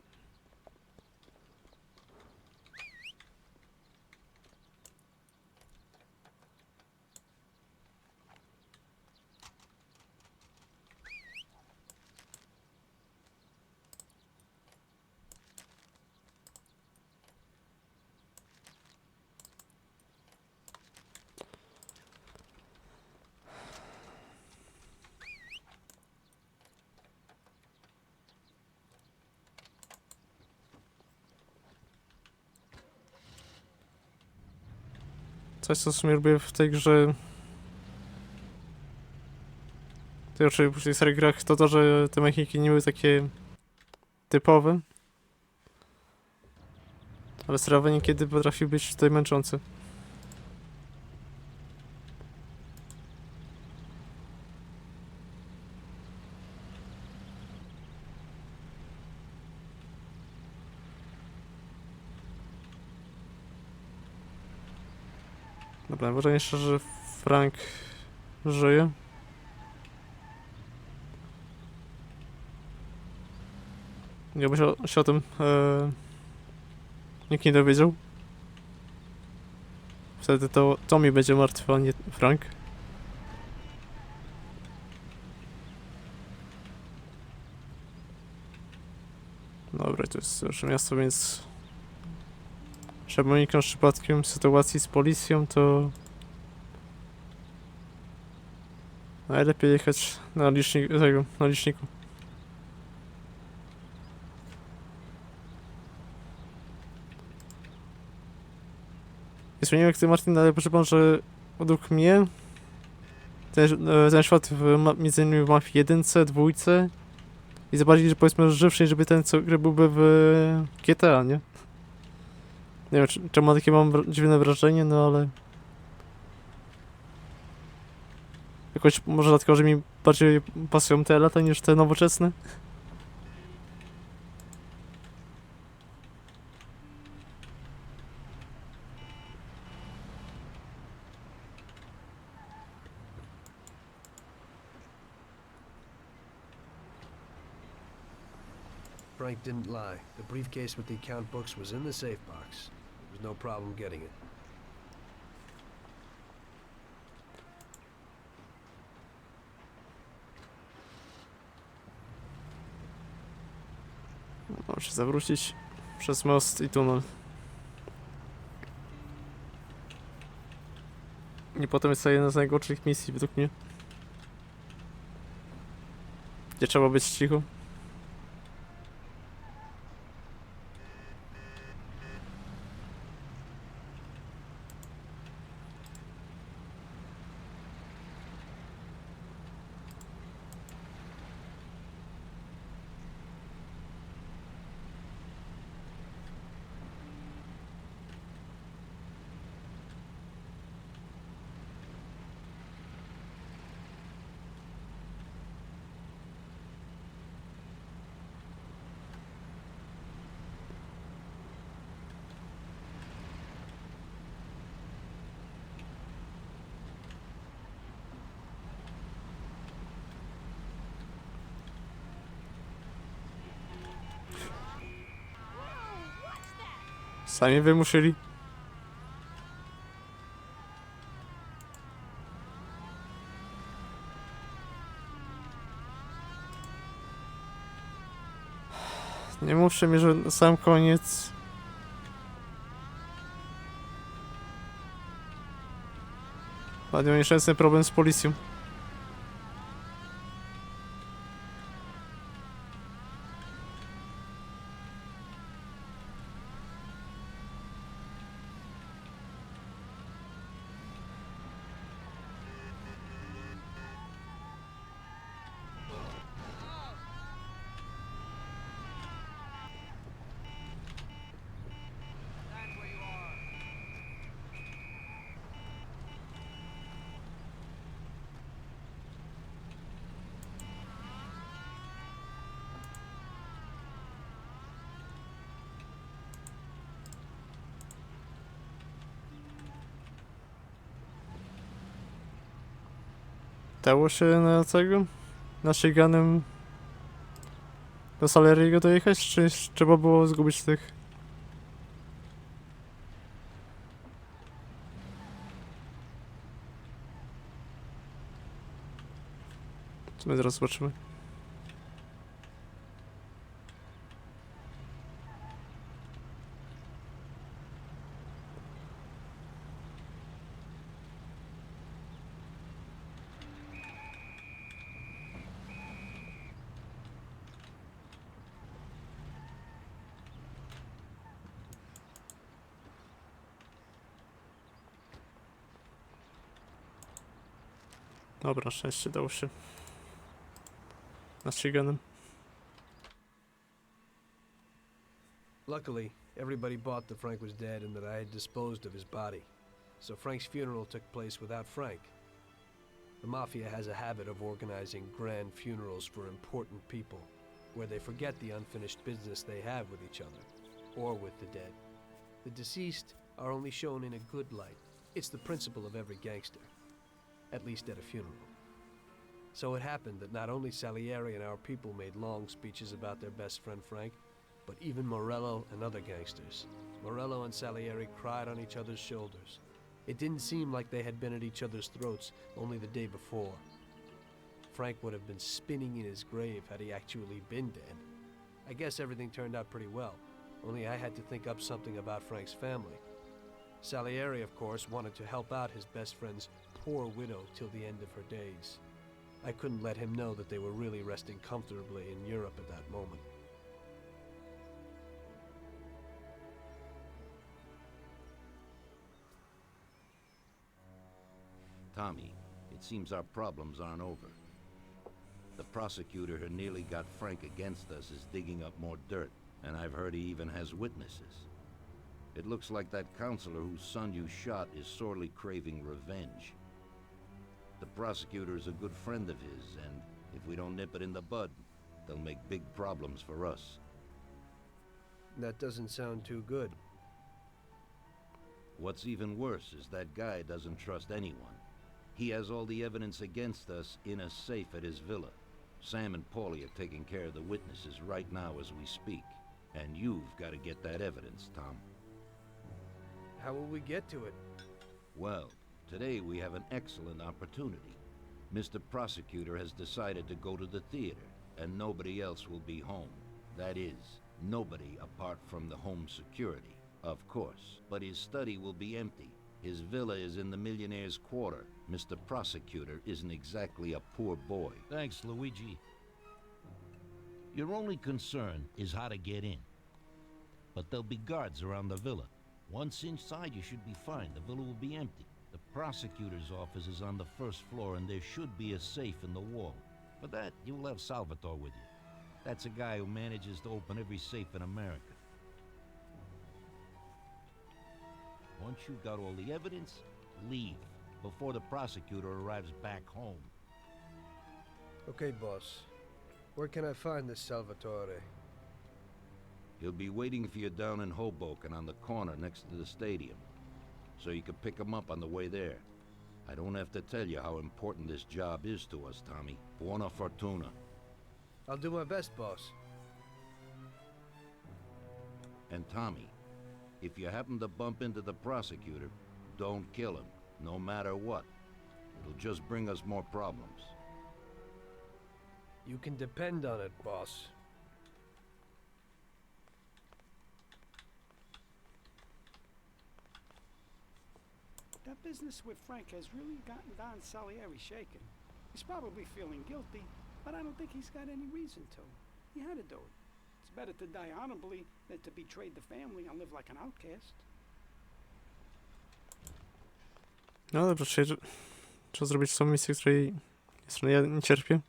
Coś, co w sumie lubię w tej grze, w tych starych grach, to, że te mechaniki nie były takie typowe, ale sterowanie niekiedy potrafi być tutaj męczące. Dobra, najważniejsze, że Frank żyje. Nie by się o tym nikt nie dowiedział. Wtedy to Tommy będzie martwy, a nie Frank. Dobra, to jest już miasto, więc żeby uniknąć przypadkiem sytuacji z policją, to najlepiej jechać na liczniku. Nie zmieniłem jak ty, Martin, ale proszę, że według mnie ten świat między innymi w Mafii 1, 2 i zobaczyć, że powiedzmy żywszy, żeby ten co gry byłby w GTA, nie? Nie wiem, czemu takie mam dziwne wrażenie, no ale... Jakoś może dlatego, że mi bardziej pasują te lata niż te nowoczesne. Frank didn't lie. The briefcase with the account books was in the safe box. There was no problem getting it. Mam się zawrócić przez most i tunel. I potem jest to jedna z najgorszych misji według mnie. Gdzie trzeba być cicho. Sami wymuszyli. Nie mówcie mi, że na sam koniec... Mają nieszczęsny problem z policją. Dało się na tego? Na Shiganem do Saleriego dojechać, czy trzeba było zgubić tych? Co my zaraz zobaczymy. Dobra, szczęście dało się. Na Shiganem. Luckily, everybody bought that Frank was dead and that I had disposed of his body. So Frank's funeral took place without Frank. The Mafia has a habit of organizing grand funerals for important people, where they forget the unfinished business they have with each other, or with the dead. The deceased are only shown in a good light. It's the principle of every gangster, at least at a funeral. So it happened that not only Salieri and our people made long speeches about their best friend Frank, but even Morello and other gangsters. Morello and Salieri cried on each other's shoulders. It didn't seem like they had been at each other's throats only the day before. Frank would have been spinning in his grave had he actually been dead. I guess everything turned out pretty well, only I had to think up something about Frank's family. Salieri, of course, wanted to help out his best friend's poor widow till the end of her days. I couldn't let him know that they were really resting comfortably in Europe at that moment. Tommy, it seems our problems aren't over. The prosecutor who nearly got Frank against us is digging up more dirt, and I've heard he even has witnesses. It looks like that counselor whose son you shot is sorely craving revenge. The prosecutor is a good friend of his, and if we don't nip it in the bud, they'll make big problems for us. That doesn't sound too good. What's even worse is that guy doesn't trust anyone. He has all the evidence against us in a safe at his villa. Sam and Paulie are taking care of the witnesses right now as we speak. And you've got to get that evidence, Tom. How will we get to it? Well, today we have an excellent opportunity. Mr. Prosecutor has decided to go to the theater, and nobody else will be home. That is, nobody apart from the home security, of course. But his study will be empty. His villa is in the millionaire's quarter. Mr. Prosecutor isn't exactly a poor boy. Thanks, Luigi. Your only concern is how to get in. But there'll be guards around the villa. Once inside, you should be fine. The villa will be empty. The prosecutor's office is on the first floor, and there should be a safe in the wall. For that, you will have Salvatore with you. That's a guy who manages to open every safe in America. Once you've got all the evidence, leave before the prosecutor arrives back home. Okay, boss. Where can I find this Salvatore? He'll be waiting for you down in Hoboken on the corner next to the stadium, so you can pick him up on the way there. I don't have to tell you how important this job is to us, Tommy. Buona fortuna. I'll do my best, boss. And Tommy, if you happen to bump into the prosecutor, don't kill him, no matter what. It'll just bring us more problems. You can depend on it, boss. That business with Frank has really gotten Don Salieri shaken. He's probably feeling guilty, but I don't think he's got any reason to. He had to do it. It's better to die honorably than to betray the family and live like an outcast. No dobrze, trzeba zrobić tą misję, której ja nie cierpię.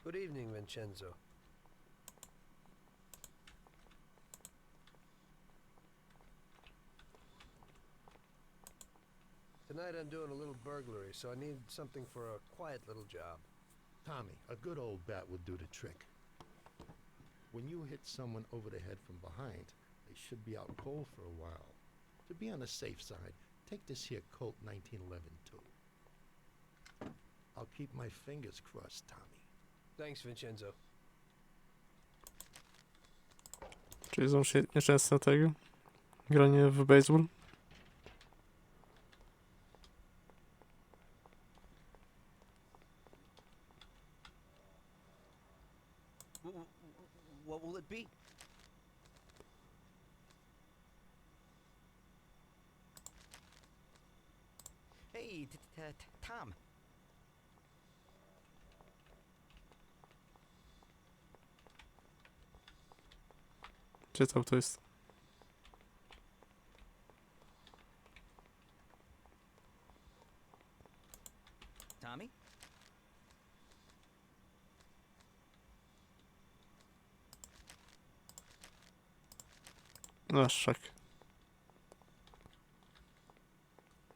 Good evening, Vincenzo. Tonight I'm doing a little burglary, so I need something for a quiet little job. Tommy, a good old bat would do the trick. When you hit someone over the head from behind, they should be out cold for a while. To be on the safe side, take this here Colt 1911 too. I'll keep my fingers crossed, Tommy. Thanks, Vincenzo. Czyli znów się nieszczęsne tego. Granie w baseball. What will it be? Hey, Tom. Gdzie to auto jest? Tommy? No szak.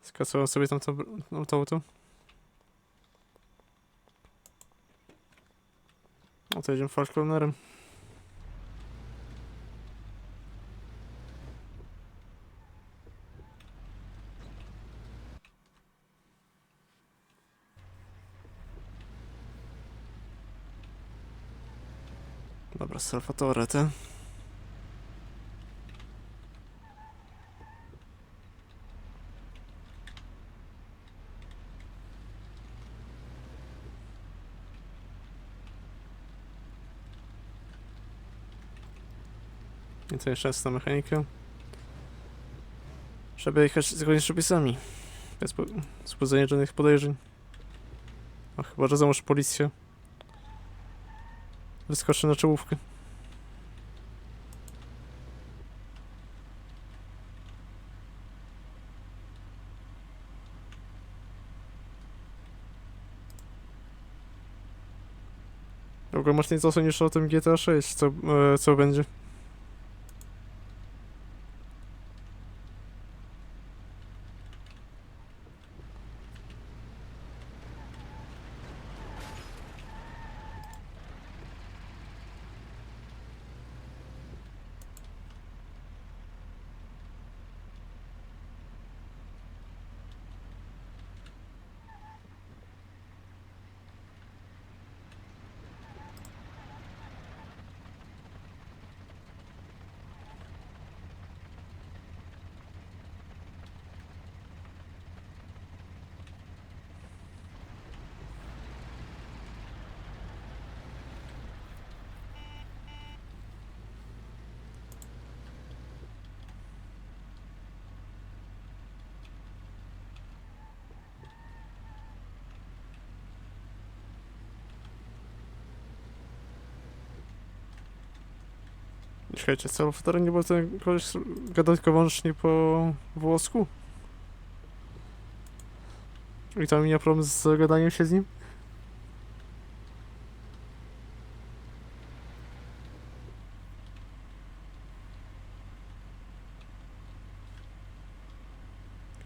Skasował sobie tam to auto. No to jedziemy Falconerem. Dobra, Salvatore, te. I to jeszcze raz na mechanikę. Trzeba jechać zgodnie z przepisami. Bez wzbudzenia żadnych podejrzeń. A chyba, że załóż policja wyskoczy na czołówkę. W ogóle masz nic osób niż o tym GTA 6, co będzie. Czekajcie, Salvatore nie był ten koleś gadał tylko wyłącznie po włosku? I tam nie ma problem z gadaniem się z nim?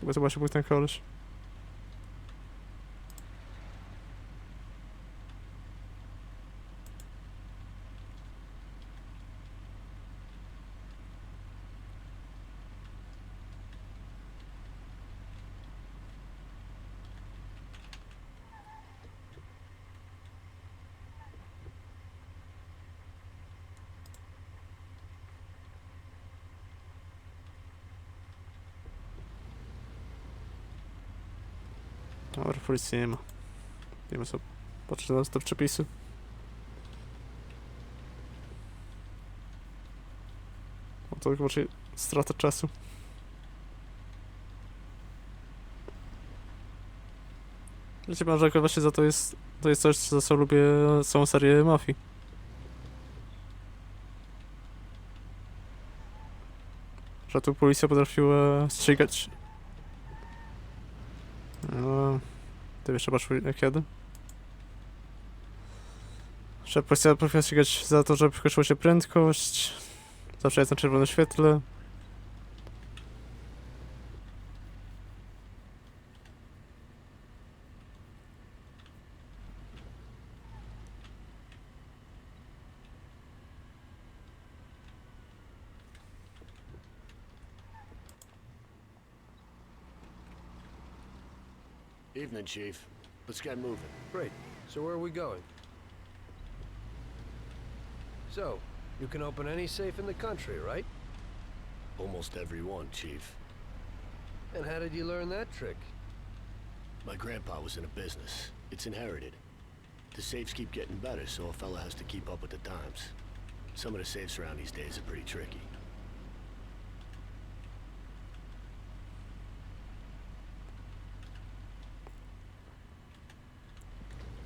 Chyba to właśnie był ten koleś. Dobra, policji nie ma. Wiemy sobie. Patrzę na te przepisy. O, to chyba raczej strata czasu. Wiecie pan, że akurat właśnie to jest coś, za co lubię całą serię Mafii. Że tu policja potrafiła strzygać. No, ty jeszcze patrz jak jadę. Że policja potrafiła ścigać za to, że przekroczyło się prędkość. Zawsze jest na czerwonym świetle. Evening, Chief. Let's get moving. Great. So where are we going? So, you can open any safe in the country, right? Almost every one, Chief. And how did you learn that trick? My grandpa was in a business. It's inherited. The safes keep getting better, so a fella has to keep up with the times. Some of the safes around these days are pretty tricky.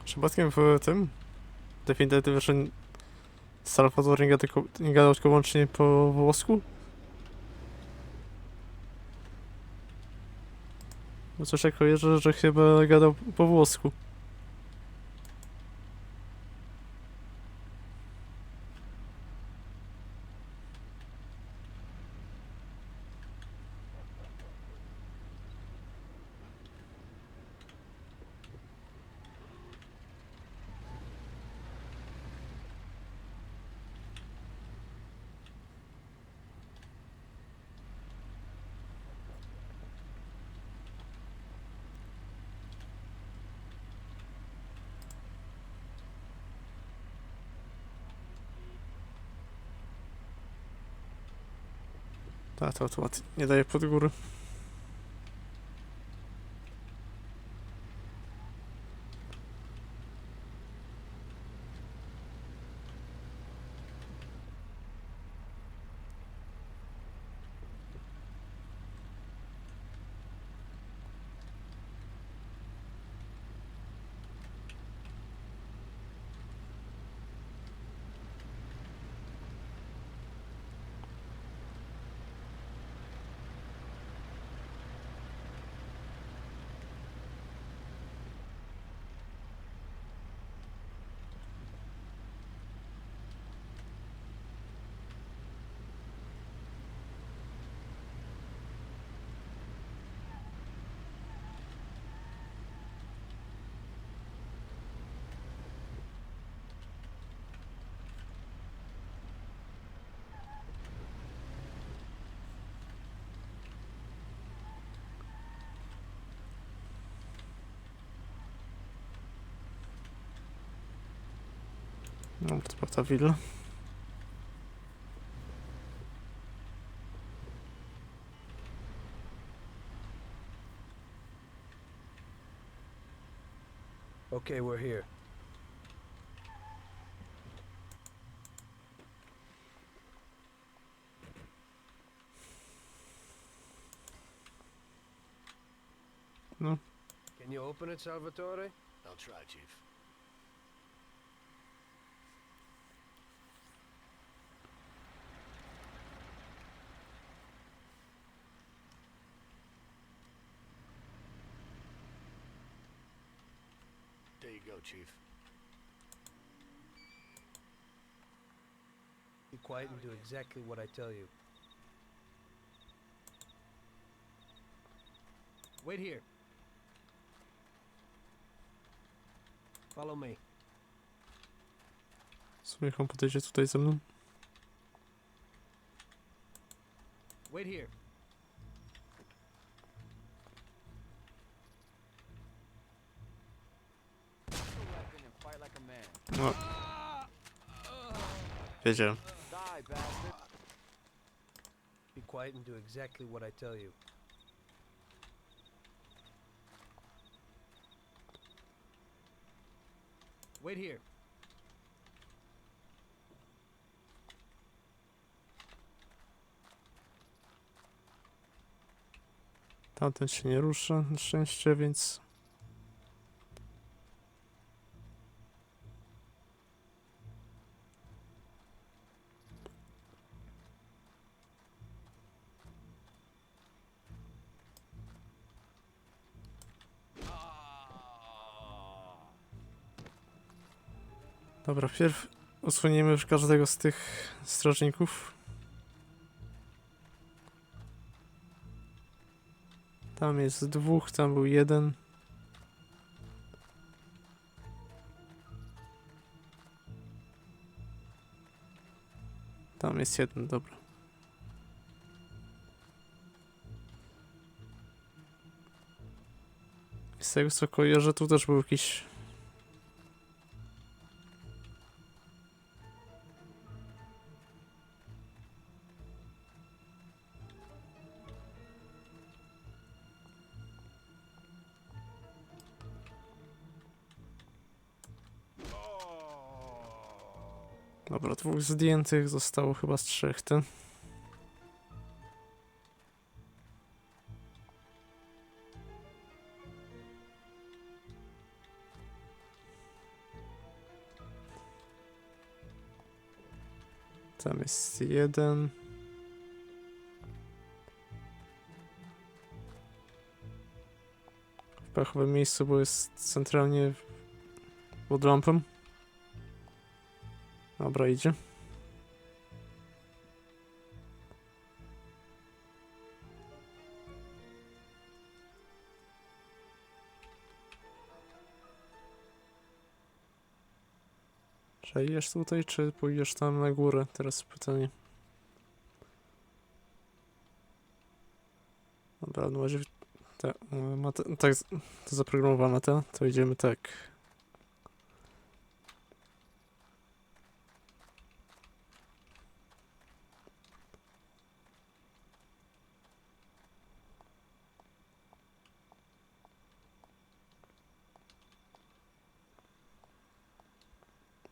Przypadkiem w tym Definitive że Salvatore nie gadał tylko wyłącznie po włosku? Bo coś jak kojarzę, że chyba gadał po włosku. Tak, to automat nie daje pod górę. No, to była ta willa. Okay, we're here. No. Can you open it, Salvatore? I'll try, Chief. There you go, Chief. Be quiet and do exactly what I tell you. Wait here. Follow me. sobie on podejdzie tutaj ze mną. Wait here. No. Wiedziałem. Be quiet and do exactly what I tell you. Wait here. Tamten się nie rusza na szczęście, więc... Dobra, wpierw usuniemy już każdego z tych strażników. Tam jest dwóch, tam był jeden. Tam jest jeden, dobra. Z tego co kojarzę, tu też był jakiś... Dobra, dwóch zdjętych, zostało chyba z trzech, ten. Tam jest jeden. W pachowym miejscu, bo jest centralnie pod lampą. Dobra, idzie. Przejdziesz tutaj, czy pójdziesz tam na górę? Teraz pytanie. Dobra, no razie tak to zaprogramowane to idziemy tak.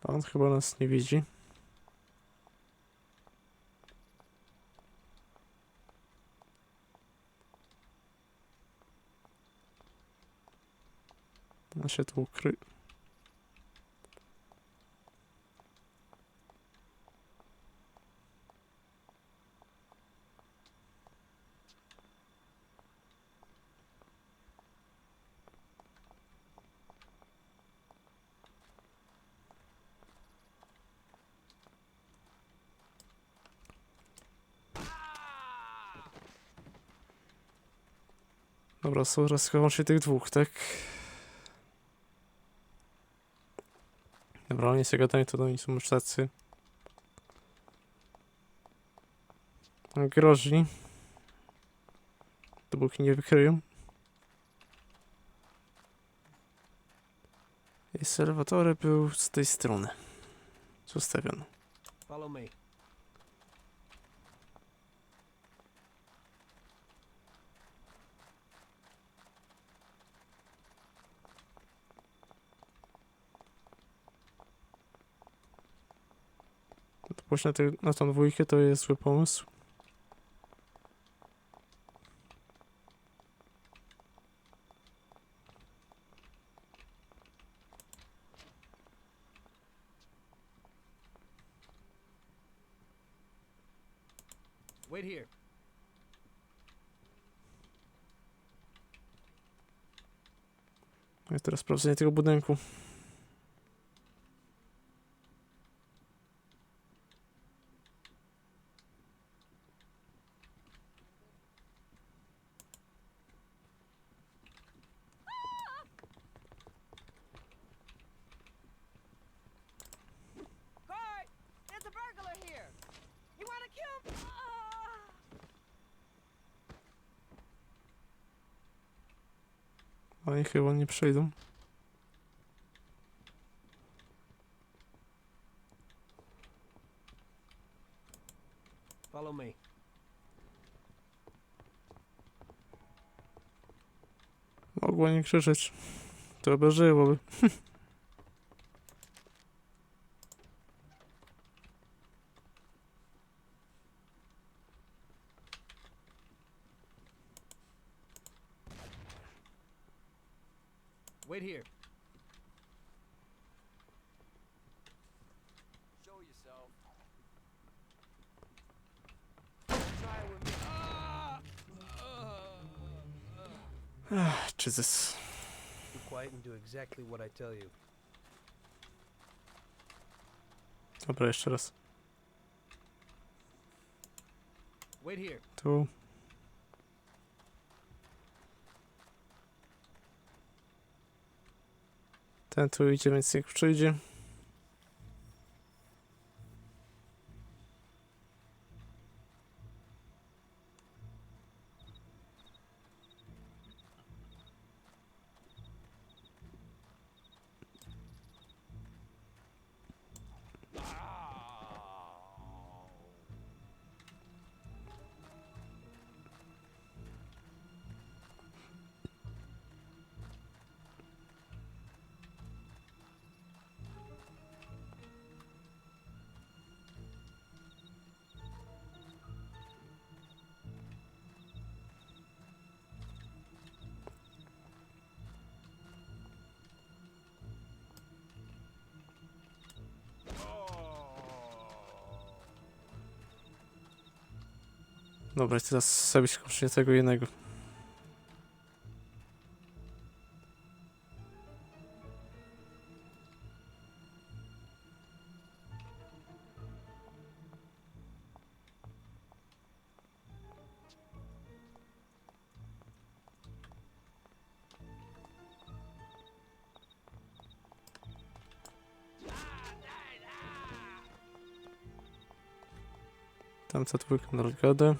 On chyba nas nie widzi. On się tu ukrył. Dobra, są teraz chyba się tych dwóch, tak? Dobra, oni sobie gadają, to oni są już tacy groźni. Dopóki nie wykryją. I Salvatore był z tej strony zostawiony. Follow me. Pójść na tą dwójkę to jest zły pomysł. Wait here. I teraz sprawdzenie tego budynku. Guard! There's a burglar here! You wanna kill me? Oni chyba nie przejdą. Follow me. Mogło nie krzyczeć. To by żyłoby. Wait here. Show yourself. Try it with me. Jesus. Be quiet and do exactly what I tell you. Dobra, jeszcze raz. Wait here. Tu. Ten tu idzie, więc niech przyjdzie. Dobra, i teraz zabić tylko tego jednego. Tamta dwójka na arkadę.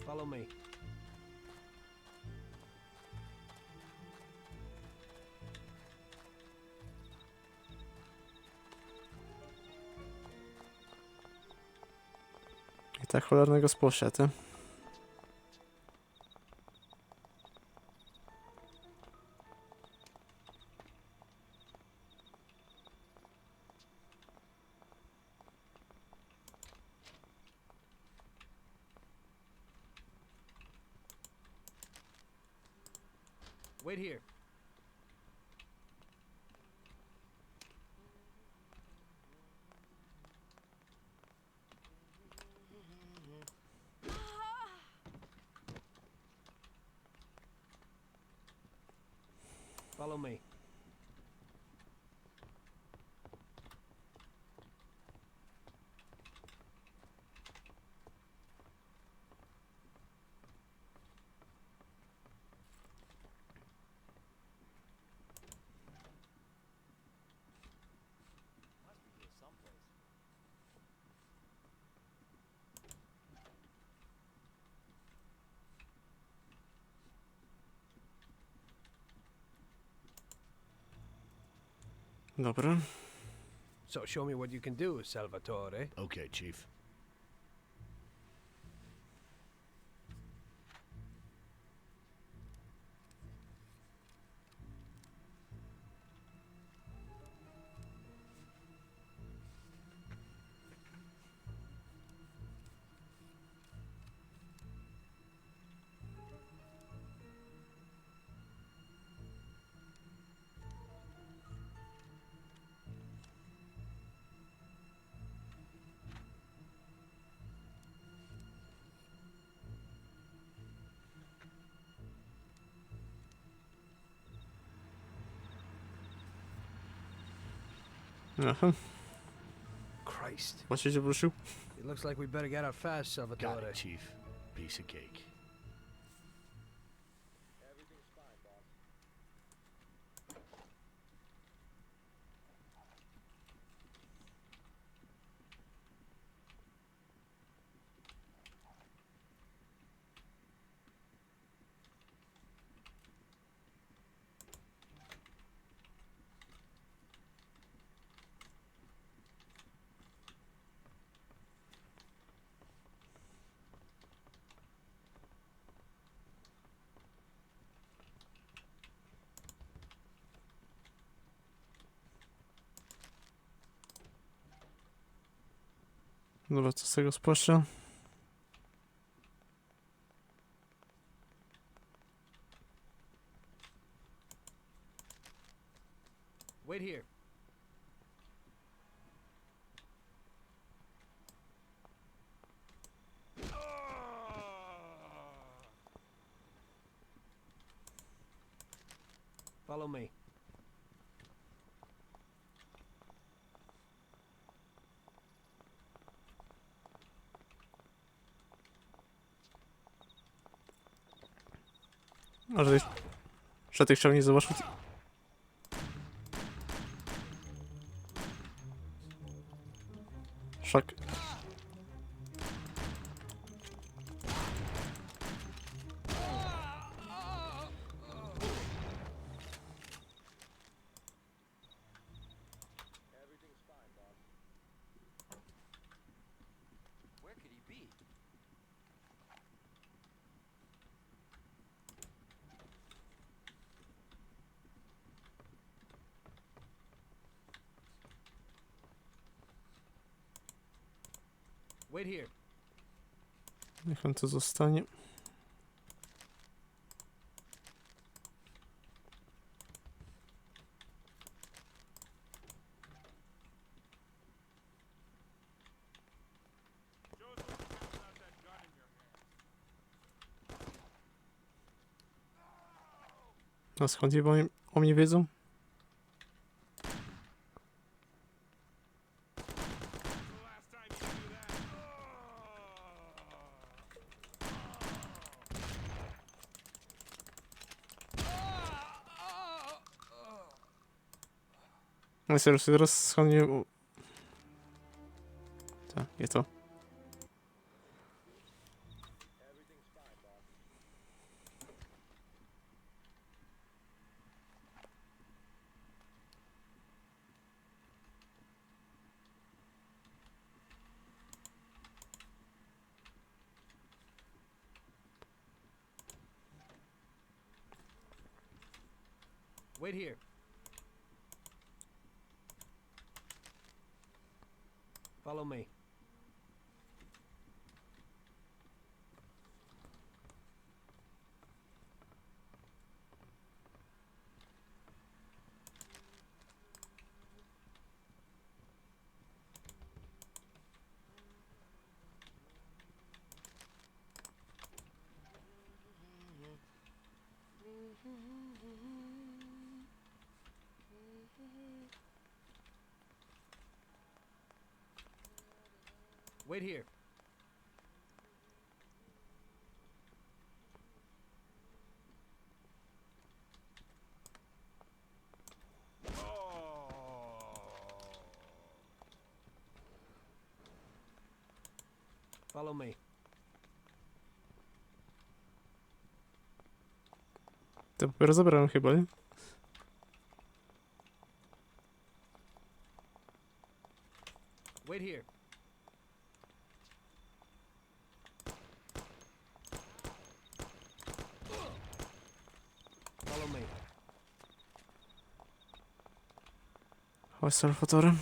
Follow me. I tak cholernego spłosia, ty. Wait here. Follow me. Must be here someplace. Dobra. So show me what you can do, Salvatore. Okay, Chief. Aha, Christ. właśnie się wrócił. It looks like we better get out fast, Got Salvatore. it, Chief. Piece of cake. Dobra, co z tego spłaszcza? Wait here. Follow me. A że ty chciał nie zobaczył. Szok. Where could he be? Wait here. Niech on tu zostanie. A skąd o mnie wiedzą? No serio, teraz skąd nie... Tak, nie to. Wait here. Follow me. Wait here. Follow me. To dopiero zabrałem chyba, nie? Wait here. Follow me. Chodź, Salvatore.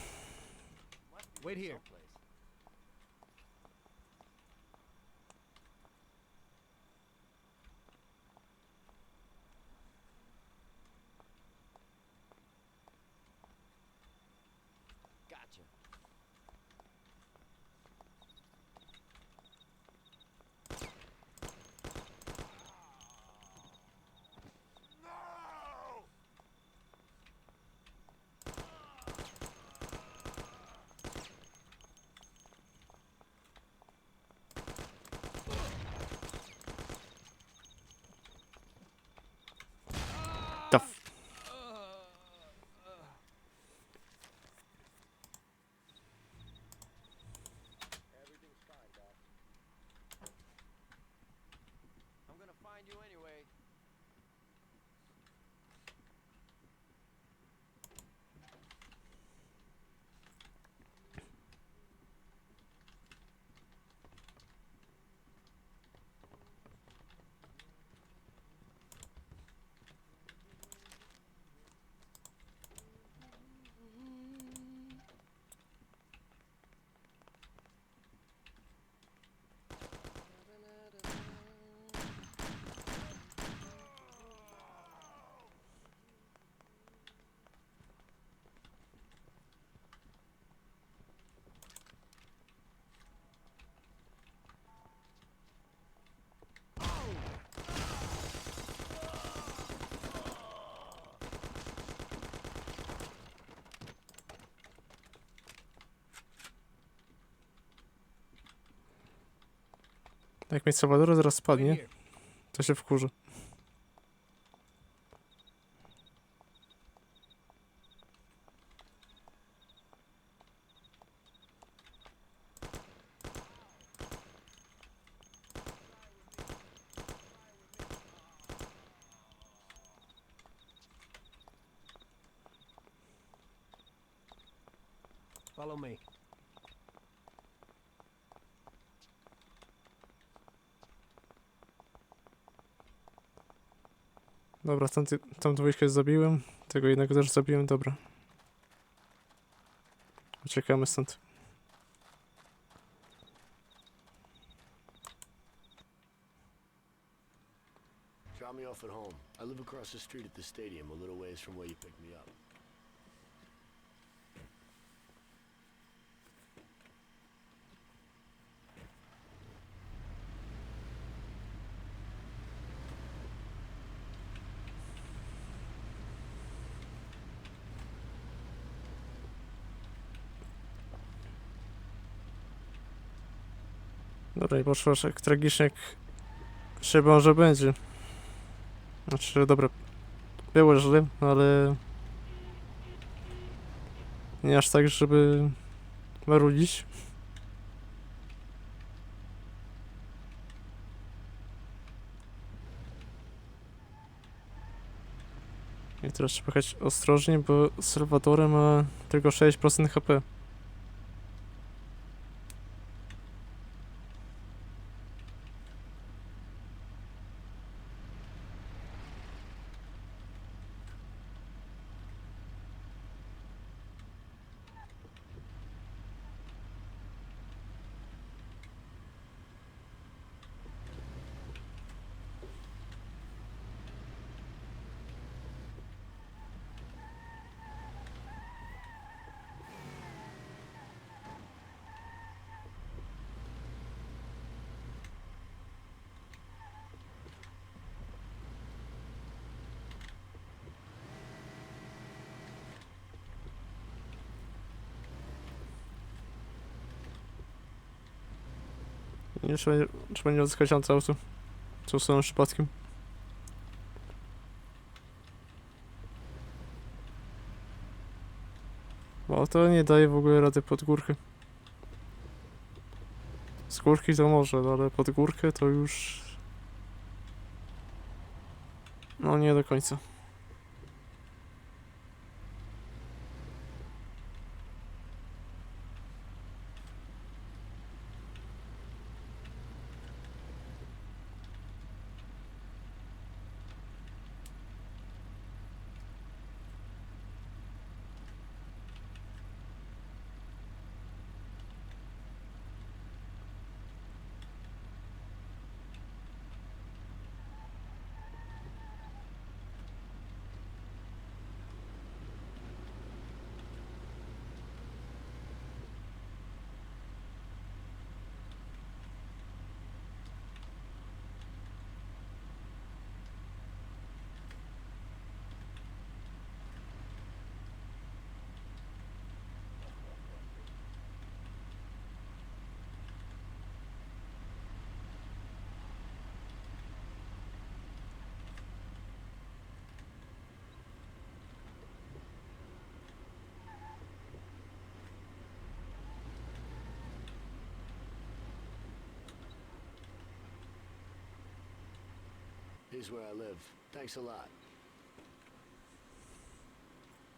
Wait here. Gotcha. Jak mi Salwadora zaraz Right spadnie, here. to się wkurzy. Follow me. Dobra, tą dwójkę zabiłem. Tego jednego też zabiłem, dobra. Uciekamy stąd. Drop me off at home. I live across the street at the stadium, a little ways from where you picked me up. Dobra, i poszło aż jak tragicznie, jak się może będzie. Znaczy, dobra, było źle, ale nie aż tak, żeby marudzić. I teraz trzeba jechać ostrożnie, bo Salvatore ma tylko 6% HP. Nie trzeba nie odzyskać auto. Co z tym przypadkiem? Bo to nie daje w ogóle rady pod górkę. Z górki to może, no ale pod górkę to już... No nie do końca. Here's where I live. Thanks a lot.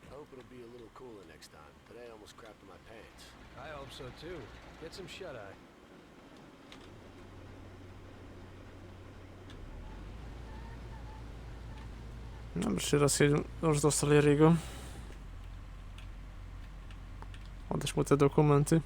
I hope it'll be a little cooler next time. Today I almost crapped in my pants. I hope so too. Get some shut-eye. Dobra, jeszcze raz jedziemy już do Salieriego. Oddać mu te dokumenty.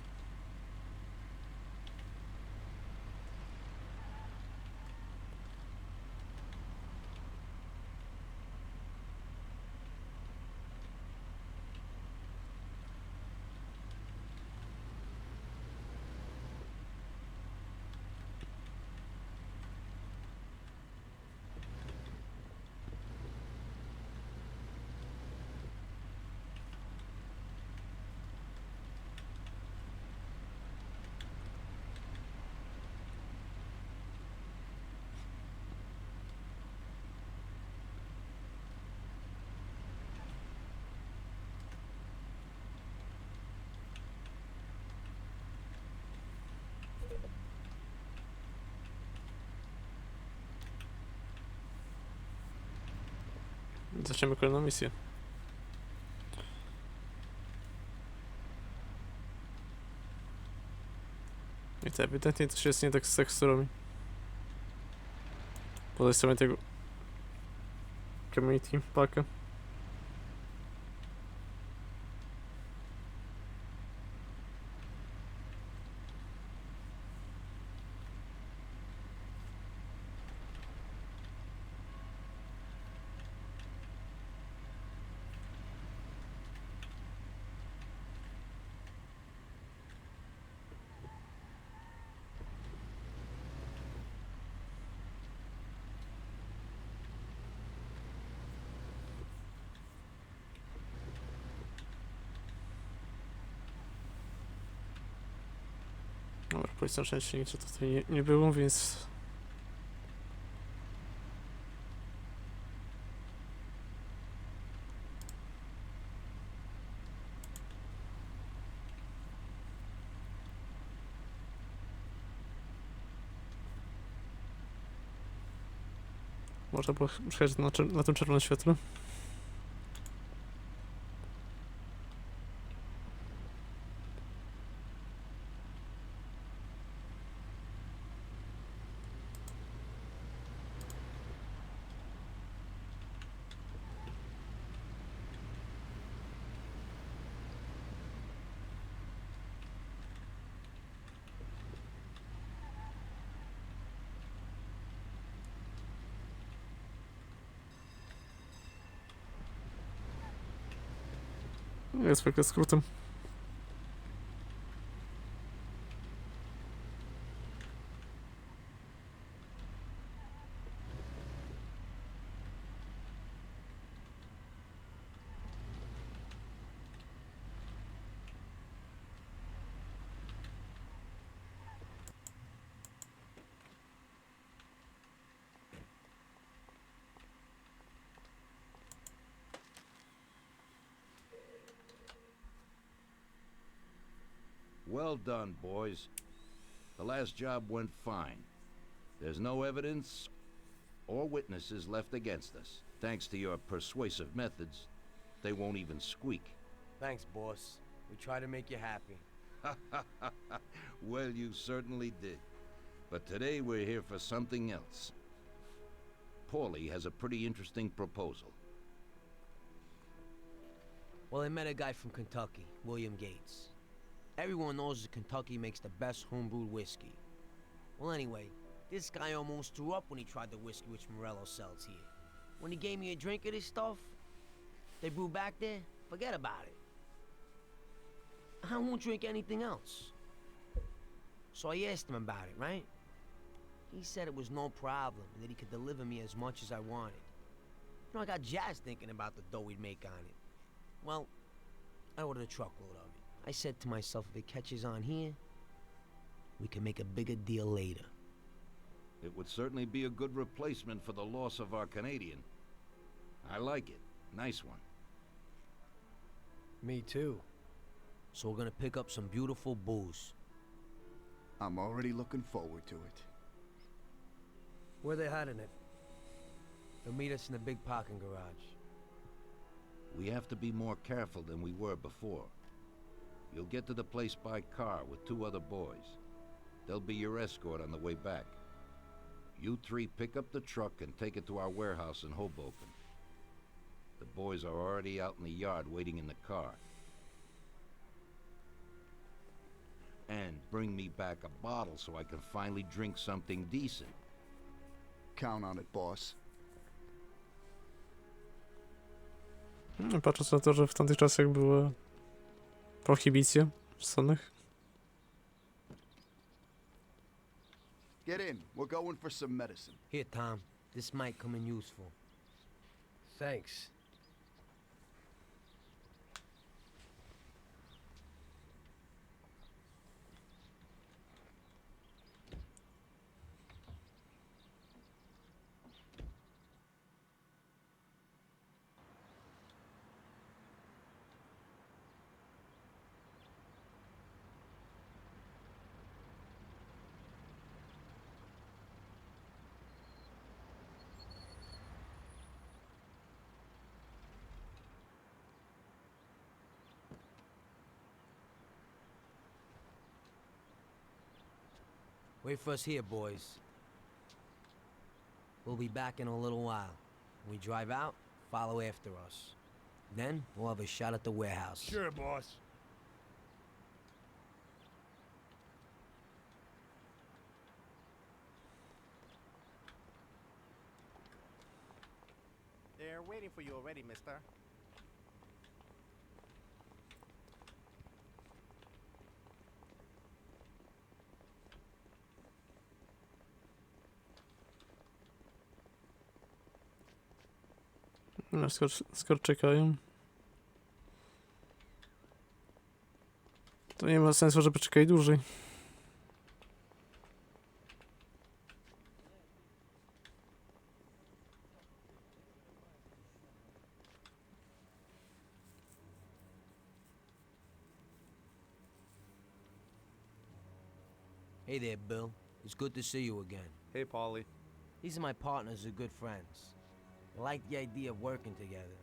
Zaczniemy kolejną misję. I to ewidentnie coś jest nie tak z teksturami. Podaj sobie tego community packa. Dobra, policja szczęście nic tutaj nie było, więc... Można było przejechać na tym czerwonym świetle. Jak zwykle skrótem. Well done, boys. The last job went fine. There's no evidence or witnesses left against us. Thanks to your persuasive methods, they won't even squeak. Thanks, boss. We try to make you happy. Well, you certainly did. But today we're here for something else. Paulie has a pretty interesting proposal. Well, I met a guy from Kentucky, William Gates. Everyone knows that Kentucky makes the best homebrewed whiskey. Well, anyway, this guy almost threw up when he tried the whiskey which Morello sells here. When he gave me a drink of this stuff, they brew back there, forget about it. I won't drink anything else. So I asked him about it, right? He said it was no problem, and that he could deliver me as much as I wanted. You know, I got jazzed thinking about the dough we'd make on it. Well, I ordered a truckload of it. I said to myself, if it catches on here, we can make a bigger deal later. It would certainly be a good replacement for the loss of our Canadian. I like it. Nice one. Me too. So we're gonna pick up some beautiful booze. I'm already looking forward to it. Where they hiding it? They'll meet us in the big parking garage. We have to be more careful than we were before. You'll get to the place by car with 2 other boys. They'll be your escort on the way back. You 3 pick up the truck and take it to our warehouse in Hoboken. The boys are already out in the yard waiting in the car. And bring me back a bottle so I can finally drink something decent. Count on it, boss. Patrząc na to, że w tamtych czasach była prohibicja w Stanach. Get in. We're going for some medicine. Here, Tom. This might come in useful. Thanks. Wait for us here, boys. We'll be back in a little while. When we drive out, follow after us. Then, we'll have a shot at the warehouse. Sure, boss. They're waiting for you already, mister. No, skoro czekają, to nie ma sensu, żeby czekali dłużej. Hey there, Bill. It's good to see you again. Hey, Paulie. These are my partners who are good friends. They like the idea of working together.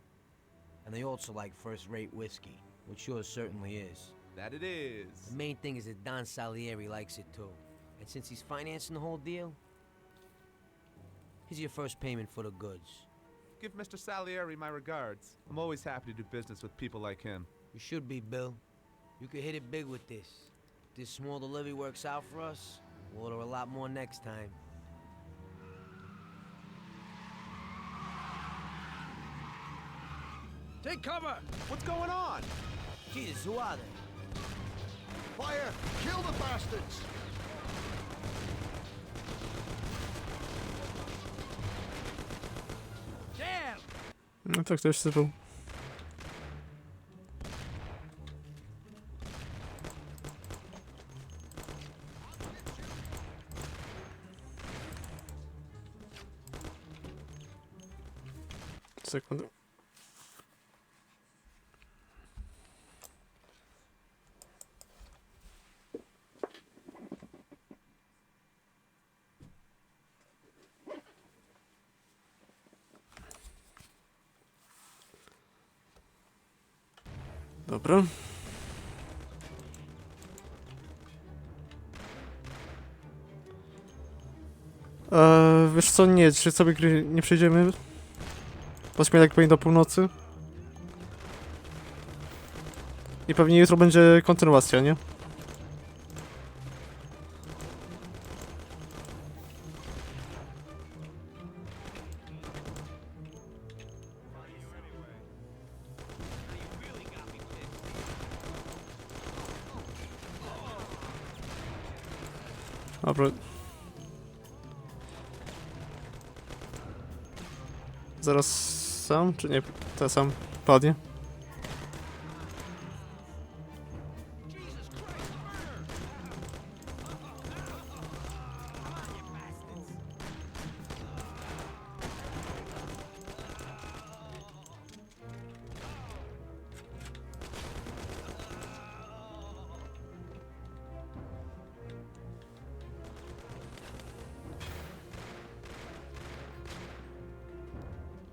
And they also like first-rate whiskey, which yours certainly is. That it is. The main thing is that Don Salieri likes it too. And since he's financing the whole deal, here's your first payment for the goods. Give Mr. Salieri my regards. I'm always happy to do business with people like him. You should be, Bill. You could hit it big with this. If this small delivery works out for us, we'll order a lot more next time. Take cover! What's going on? Jesus, who are they? Fire! Kill the bastards! Damn! No to ktoś sypał. Sekundę. Dobra. Wiesz co, nie, dzisiaj sobie gry nie przejdziemy. Pośmiech jak pewnie do północy. I pewnie jutro będzie kontynuacja, nie? Dobra. Zaraz sam, czy nie? To sam padnie.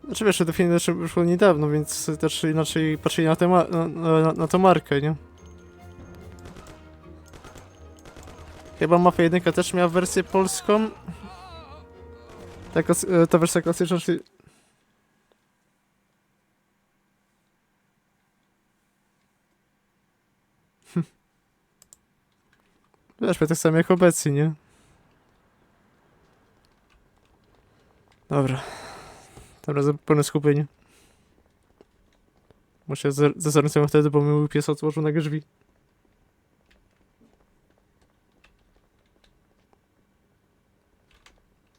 Znaczy wiesz, te filmy też wyszły niedawno, więc też inaczej patrzyli na, na tę markę, nie? Chyba Mafia 1 też miała wersję polską. Ta wersja klasyczna, czyli... Wiesz, tak samo jak obecnie, nie? Dobra. Dobra, pełne skupienie. Muszę zezorientować wtedy, bo mój pies otworzył na drzwi.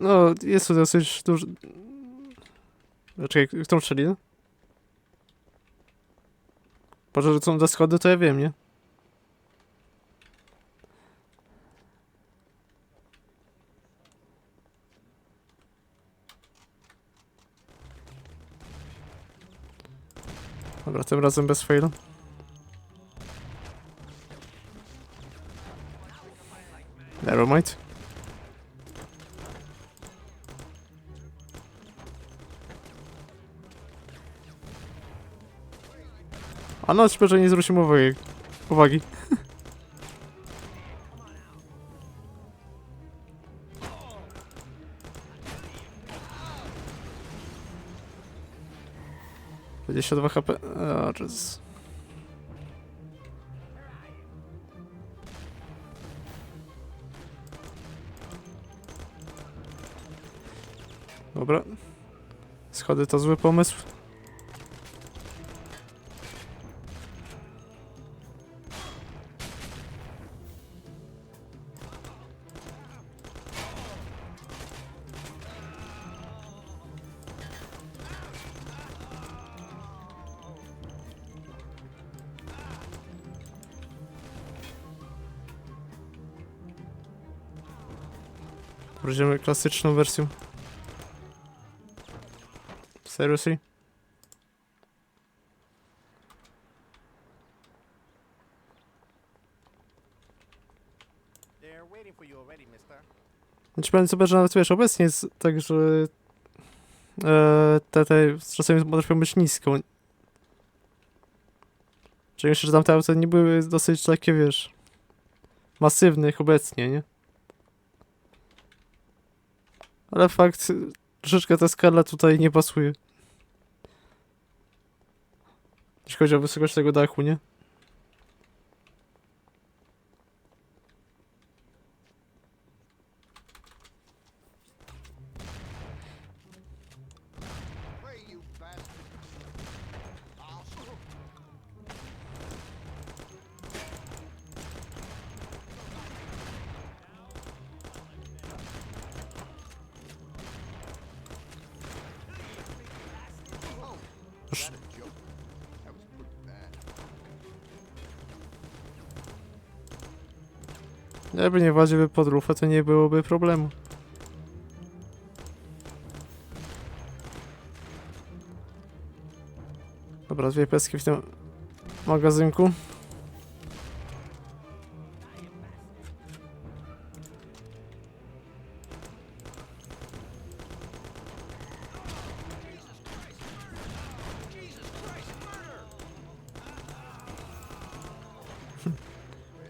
No, jest tu dosyć dużo... Czekaj, którą strzeli, no? Boże, że są te schody, to ja wiem, nie? Dobra, tym razem bez faila. Nevermind. A no, szkoda, że nie zwrócimy uwagi. 22 HP. O, Jezus. Dobra. Schody to zły pomysł. Będziemy klasyczną wersją. Seriously? They're waiting for you already, mister. Znaczy powiem sobie, że nawet wiesz, obecnie jest tak, że te czasami potrafią być nisko. Czyli myślę, że tamte auta nie były dosyć takie, wiesz, masywne jak obecnie, nie? Ale fakt, troszeczkę ta skala tutaj nie pasuje. Jeśli chodzi o wysokość tego dachu, nie? Jakby nie właziłby pod lufę, to nie byłoby problemu. Dobra, 2 peski w tym magazynku.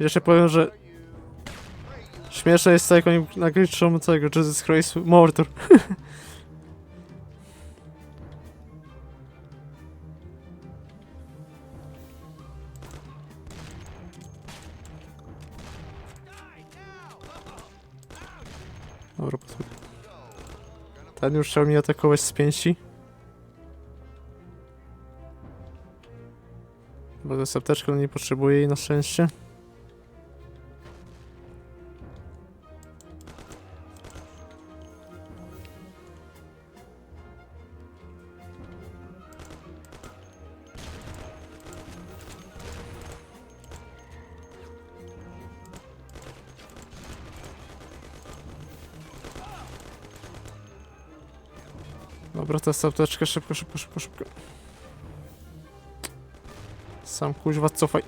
Jeszcze powiem, że śmieszne jest to, jak oni nakrzyczą tego Jesus Christ Mortar. Dobra, ten już chciał mnie atakować z pięści. Bo to jest apteczka, ale nie potrzebuję jej na szczęście. Dobra, to jest apteczka, szybko, szybko, szybko, szybko. Sam kuźwa, cofaj.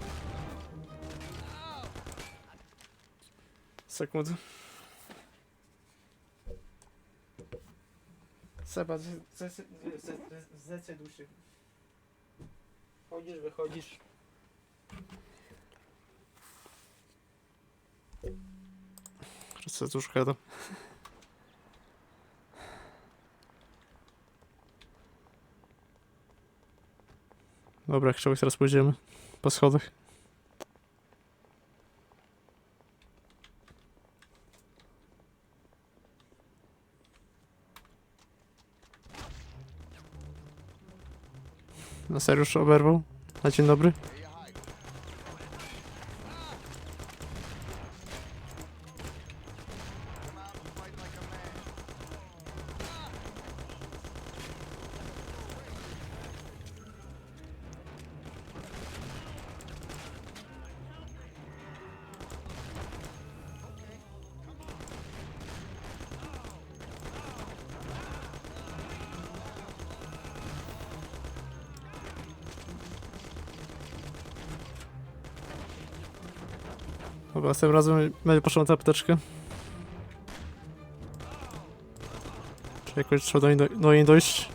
Sekundę. Seba, zdecyduj się. Chodzisz, wychodzisz. Serduszka to. Dobra, jak człowiek teraz pójdziemy po schodach. Na serio już oberwał? Na dzień dobry. Dobra, tym razem będzie poszła na tę apteczkę. Czy jakoś trzeba do niej dojść?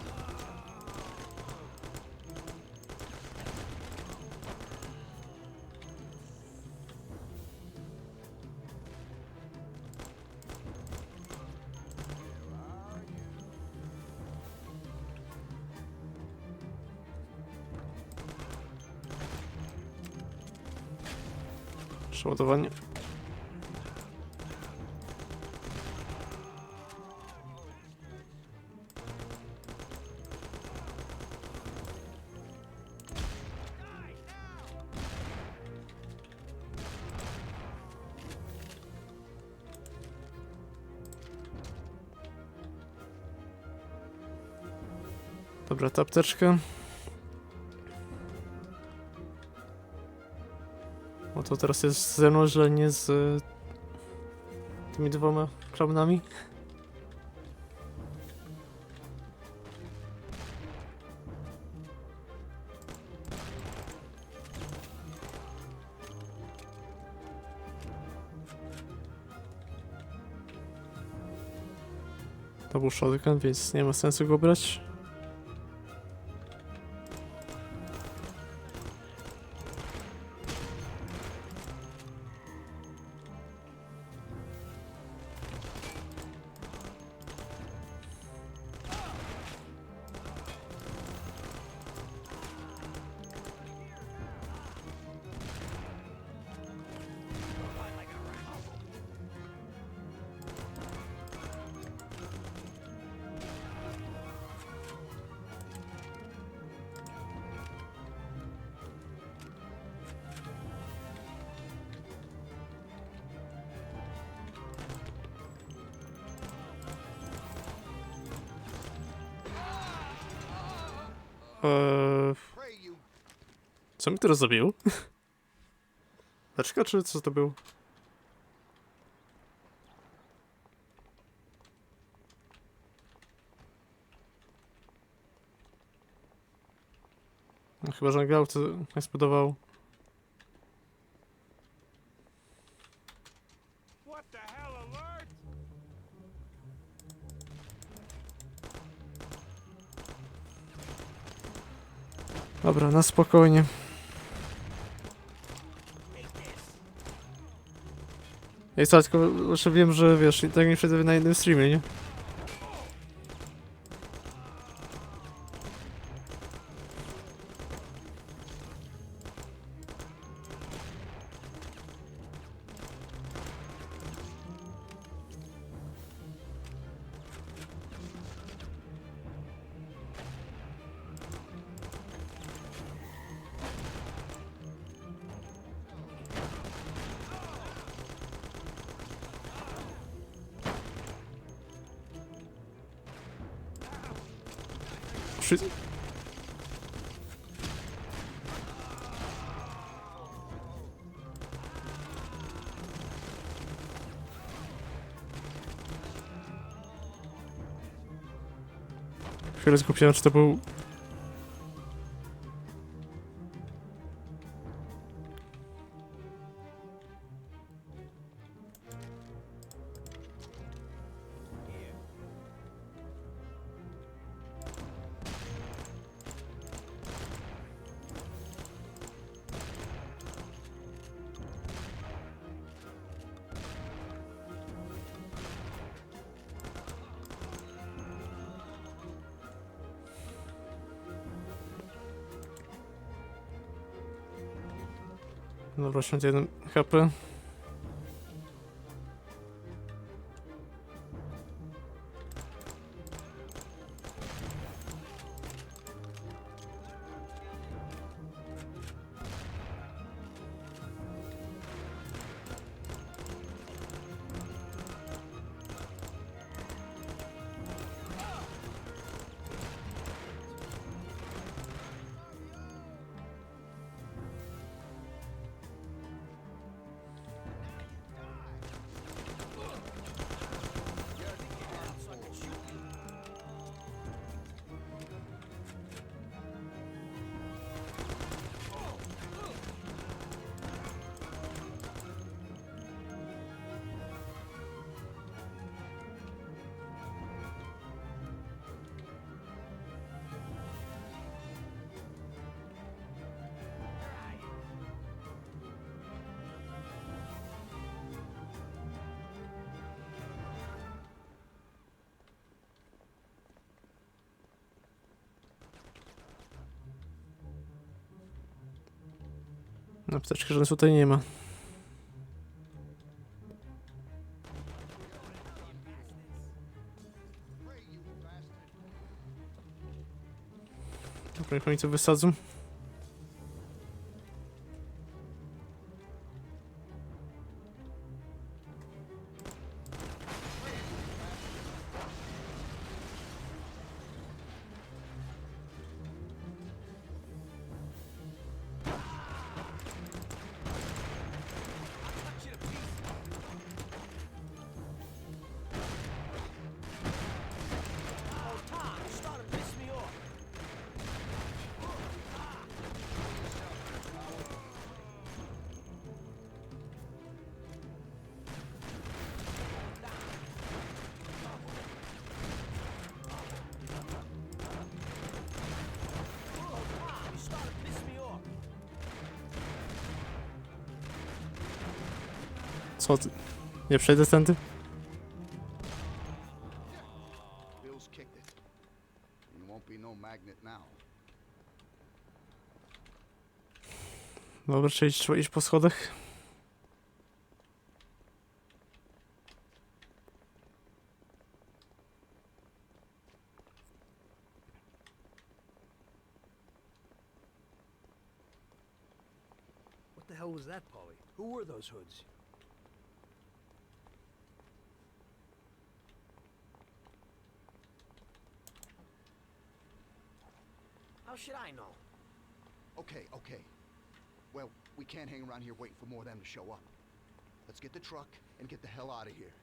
Przeładowanie. Dobra, ta apteczka. O, to teraz jest ze mną źle, nie z tymi dwoma klaunami. To był shotgun, więc nie ma sensu go brać. Co mi teraz zabił? Leczka, czy co to był? No, chyba, że grał, to nie spodobał. Dobra, na spokojnie. Ja co, tylko jeszcze wiem, że wiesz, i tak nie przejdę na jednym streamie, nie? Chwilę skupiłem, czy to był... Dobra, 81 HP. Apteczki żadnej tutaj nie ma. Na końcu wysadzą. Co ty? Nie przejdę tędy? Bill's kicked it. And won't be no magnet now. Dobra, czyli trzeba iść po schodach. What the hell was that, Polly? Who were those hoods? How should I know? Okay, okay. Well, we can't hang around here waiting for more of them to show up. Let's get the truck and get the hell out of here.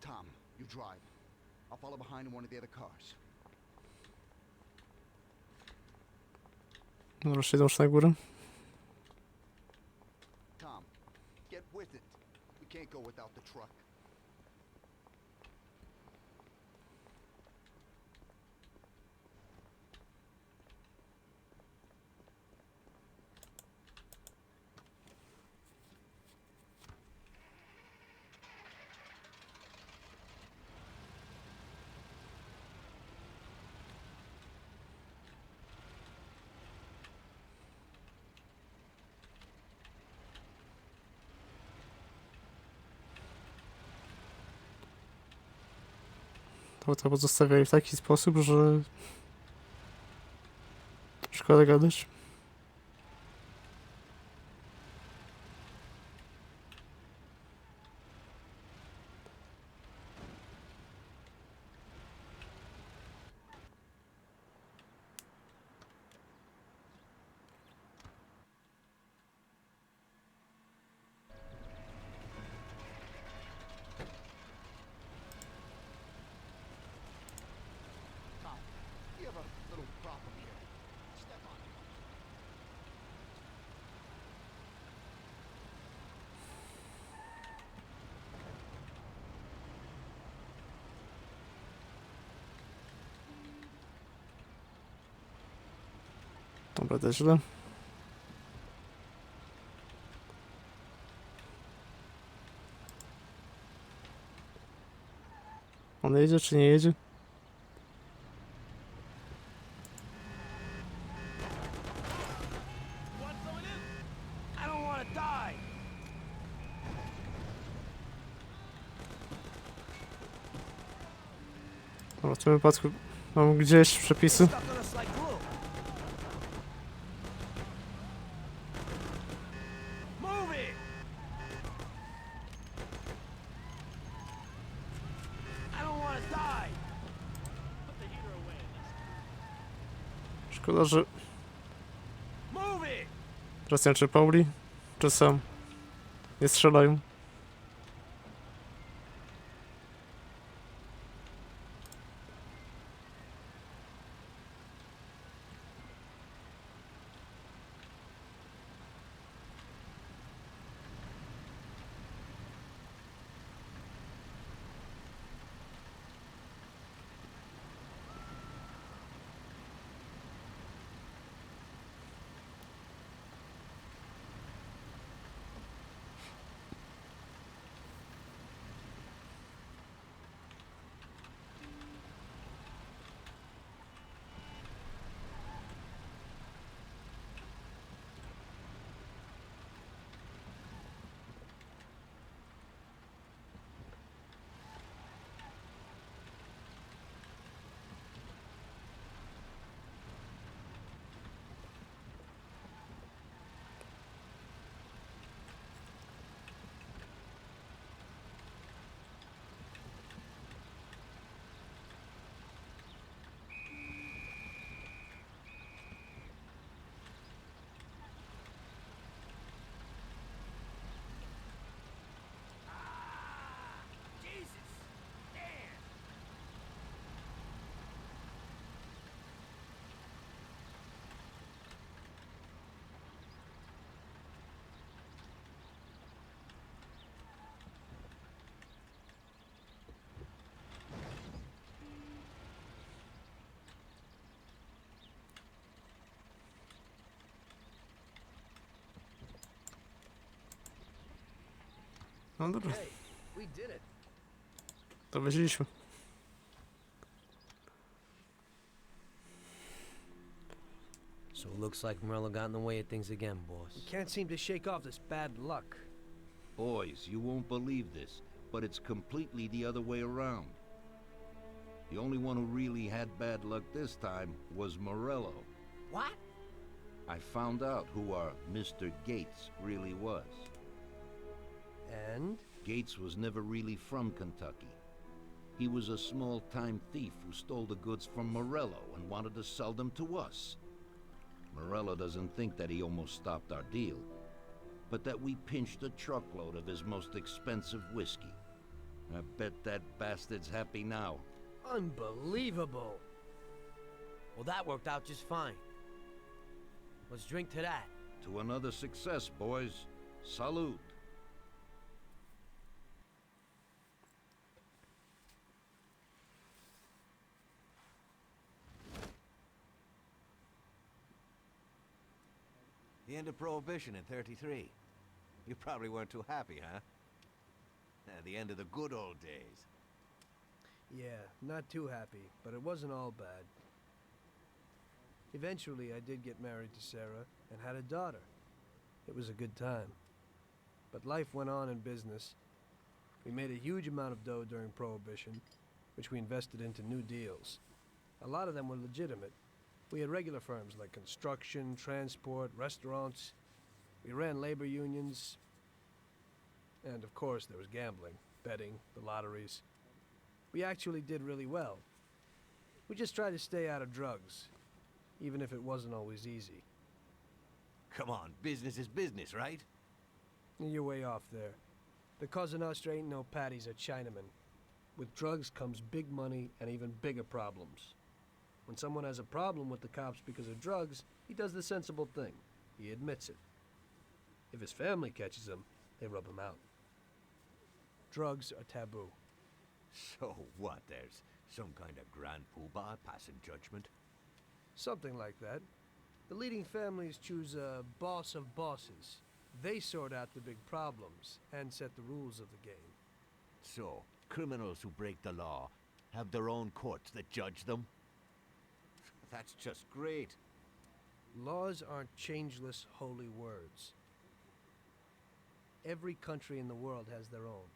Tom, you drive. I'll follow behind in one of the other cars. Dobra, idą na górę. Tom, get with it. We can't go without the truck. To pozostawiali w taki sposób, że... Szkoda gadać. You have a little problem here. Step on it. Dobra, to źle. On jedzie czy nie jedzie? I don't want to die. Dobra, w tym wypadku mam gdzieś przepisy. Stuck on us like glue. Move it. I don't want to die. Put the heater away. Szkoda, że Move it. Rosjan czy Pauli, czy sam nie strzelają. No dobra, Okay, we did it. to wyźliśmy. So it looks like Morello got in the way of things again, boss. We can't seem to shake off this bad luck. Boys, you won't believe this, but it's completely the other way around. The only one who really had bad luck this time was Morello. What? I found out who our Mr. Gates really was. And? Gates was never really from Kentucky. He was a small-time thief who stole the goods from Morello and wanted to sell them to us. Morello doesn't think that he almost stopped our deal, but that we pinched a truckload of his most expensive whiskey. I bet that bastard's happy now. Unbelievable. Well, that worked out just fine. Let's drink to that. To another success, boys. Salute. The end of Prohibition in '33. You probably weren't too happy, huh? The end of the good old days. Yeah, not too happy, but it wasn't all bad. Eventually, I did get married to Sarah and had a daughter. It was a good time. But life went on in business. We made a huge amount of dough during Prohibition, which we invested into new deals. A lot of them were legitimate. We had regular firms like construction, transport, restaurants. We ran labor unions. And of course, there was gambling, betting, the lotteries. We actually did really well. We just tried to stay out of drugs, even if it wasn't always easy. Come on, business is business, right? You're way off there. The Cosa Nostra ain't no patties or Chinamen. With drugs comes big money and even bigger problems. When someone has a problem with the cops because of drugs, he does the sensible thing. He admits it. If his family catches him, they rub him out. Drugs are taboo. So what, there's some kind of grand poobah passing judgment? Something like that. The leading families choose a boss of bosses. They sort out the big problems and set the rules of the game. So, criminals who break the law have their own courts that judge them? That's just great. Laws aren't changeless holy words. Every country in the world has their own.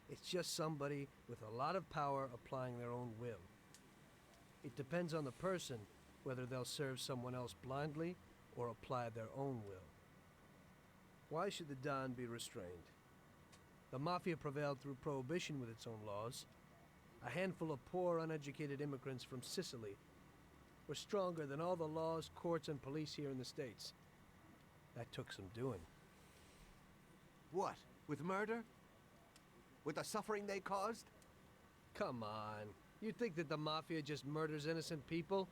It's just somebody with a lot of power applying their own will. It depends on the person whether they'll serve someone else blindly or apply their own will. Why should the Don be restrained? The Mafia prevailed through Prohibition with its own laws. A handful of poor, uneducated immigrants from Sicily were stronger than all the laws, courts, and police here in the States. That took some doing. What? With murder? With the suffering they caused? Come on. You think that the Mafia just murders innocent people?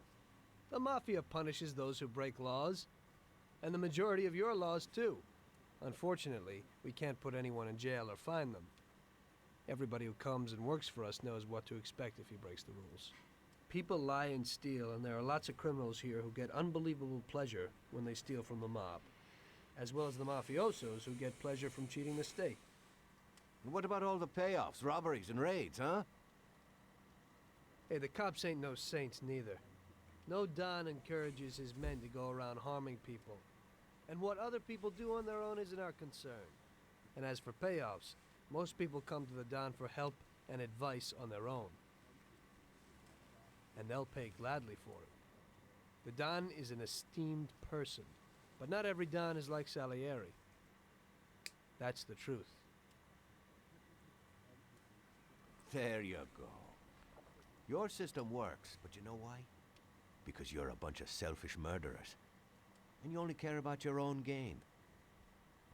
The Mafia punishes those who break laws. And the majority of your laws, too. Unfortunately, we can't put anyone in jail or fine them. Everybody who comes and works for us knows what to expect if he breaks the rules. People lie and steal, and there are lots of criminals here who get unbelievable pleasure when they steal from the mob, as well as the mafiosos who get pleasure from cheating the state. And what about all the payoffs, robberies, and raids, huh? Hey, the cops ain't no saints neither. No Don encourages his men to go around harming people. And what other people do on their own isn't our concern. And as for payoffs, most people come to the Don for help and advice on their own. And they'll pay gladly for it. The Don is an esteemed person, but not every Don is like Salieri. That's the truth. There you go. Your system works, but you know why? Because you're a bunch of selfish murderers. And you only care about your own gain.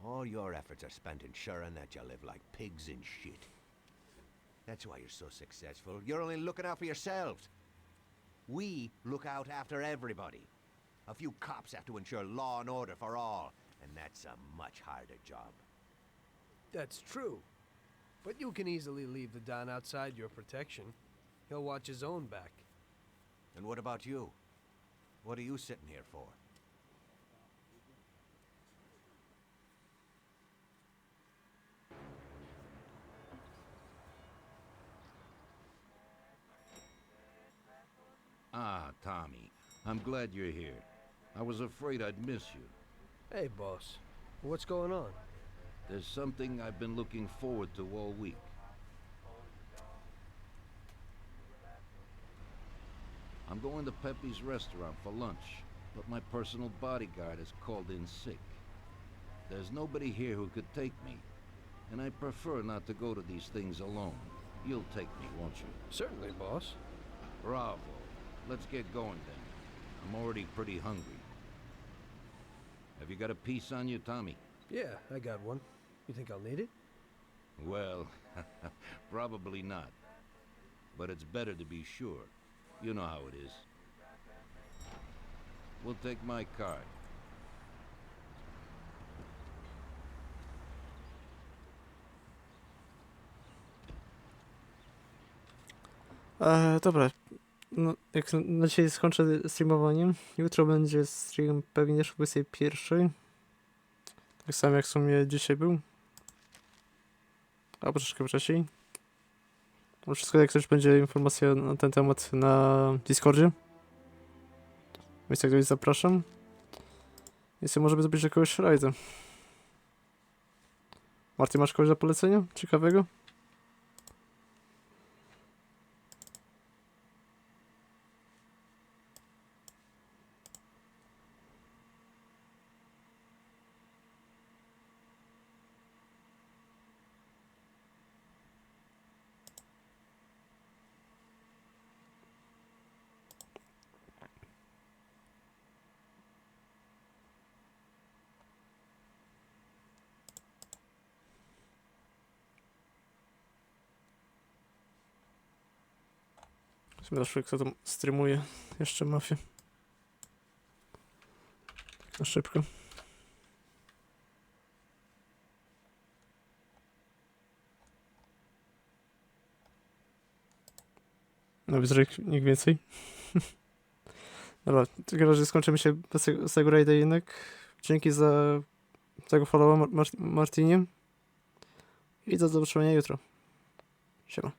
All your efforts are spent ensuring that you live like pigs in shit. That's why you're so successful. You're only looking out for yourselves. We look out after everybody. A few cops have to ensure law and order for all, and that's a much harder job. That's true. But you can easily leave the Don outside your protection. He'll watch his own back. And what about you? What are you sitting here for? Ah, Tommy. I'm glad you're here. I was afraid I'd miss you. Hey, boss. What's going on? There's something I've been looking forward to all week. I'm going to Pepe's restaurant for lunch, but my personal bodyguard has called in sick. There's nobody here who could take me, and I prefer not to go to these things alone. You'll take me, won't you? Certainly, boss. Bravo. Let's get going then. I'm already pretty hungry. Have you got a piece on you, Tommy? Yeah, I got one. You think I'll need it? Well, probably not. But it's better to be sure. You know how it is. We'll take my card. Dobra, no, jak na dzisiaj skończę streamowanie, jutro będzie stream pewnie o 21. Tak samo jak w sumie dzisiaj był. Albo troszkę wcześniej. Wszystko jak coś będzie informacja na ten temat na Discordzie. Więc jak ktoś zapraszam. Więc możemy zrobić jakiegoś rajda. Marty, masz kogoś do polecenia? Ciekawego? Zobaczmy, kto tam streamuje jeszcze Mafię. Tak na szybko. No widzę, że nikt więcej. Dobra, w takim razie skończymy się z tego rajda jednak. Dzięki za tego followa Martinie. I do zobaczenia jutro. Siema.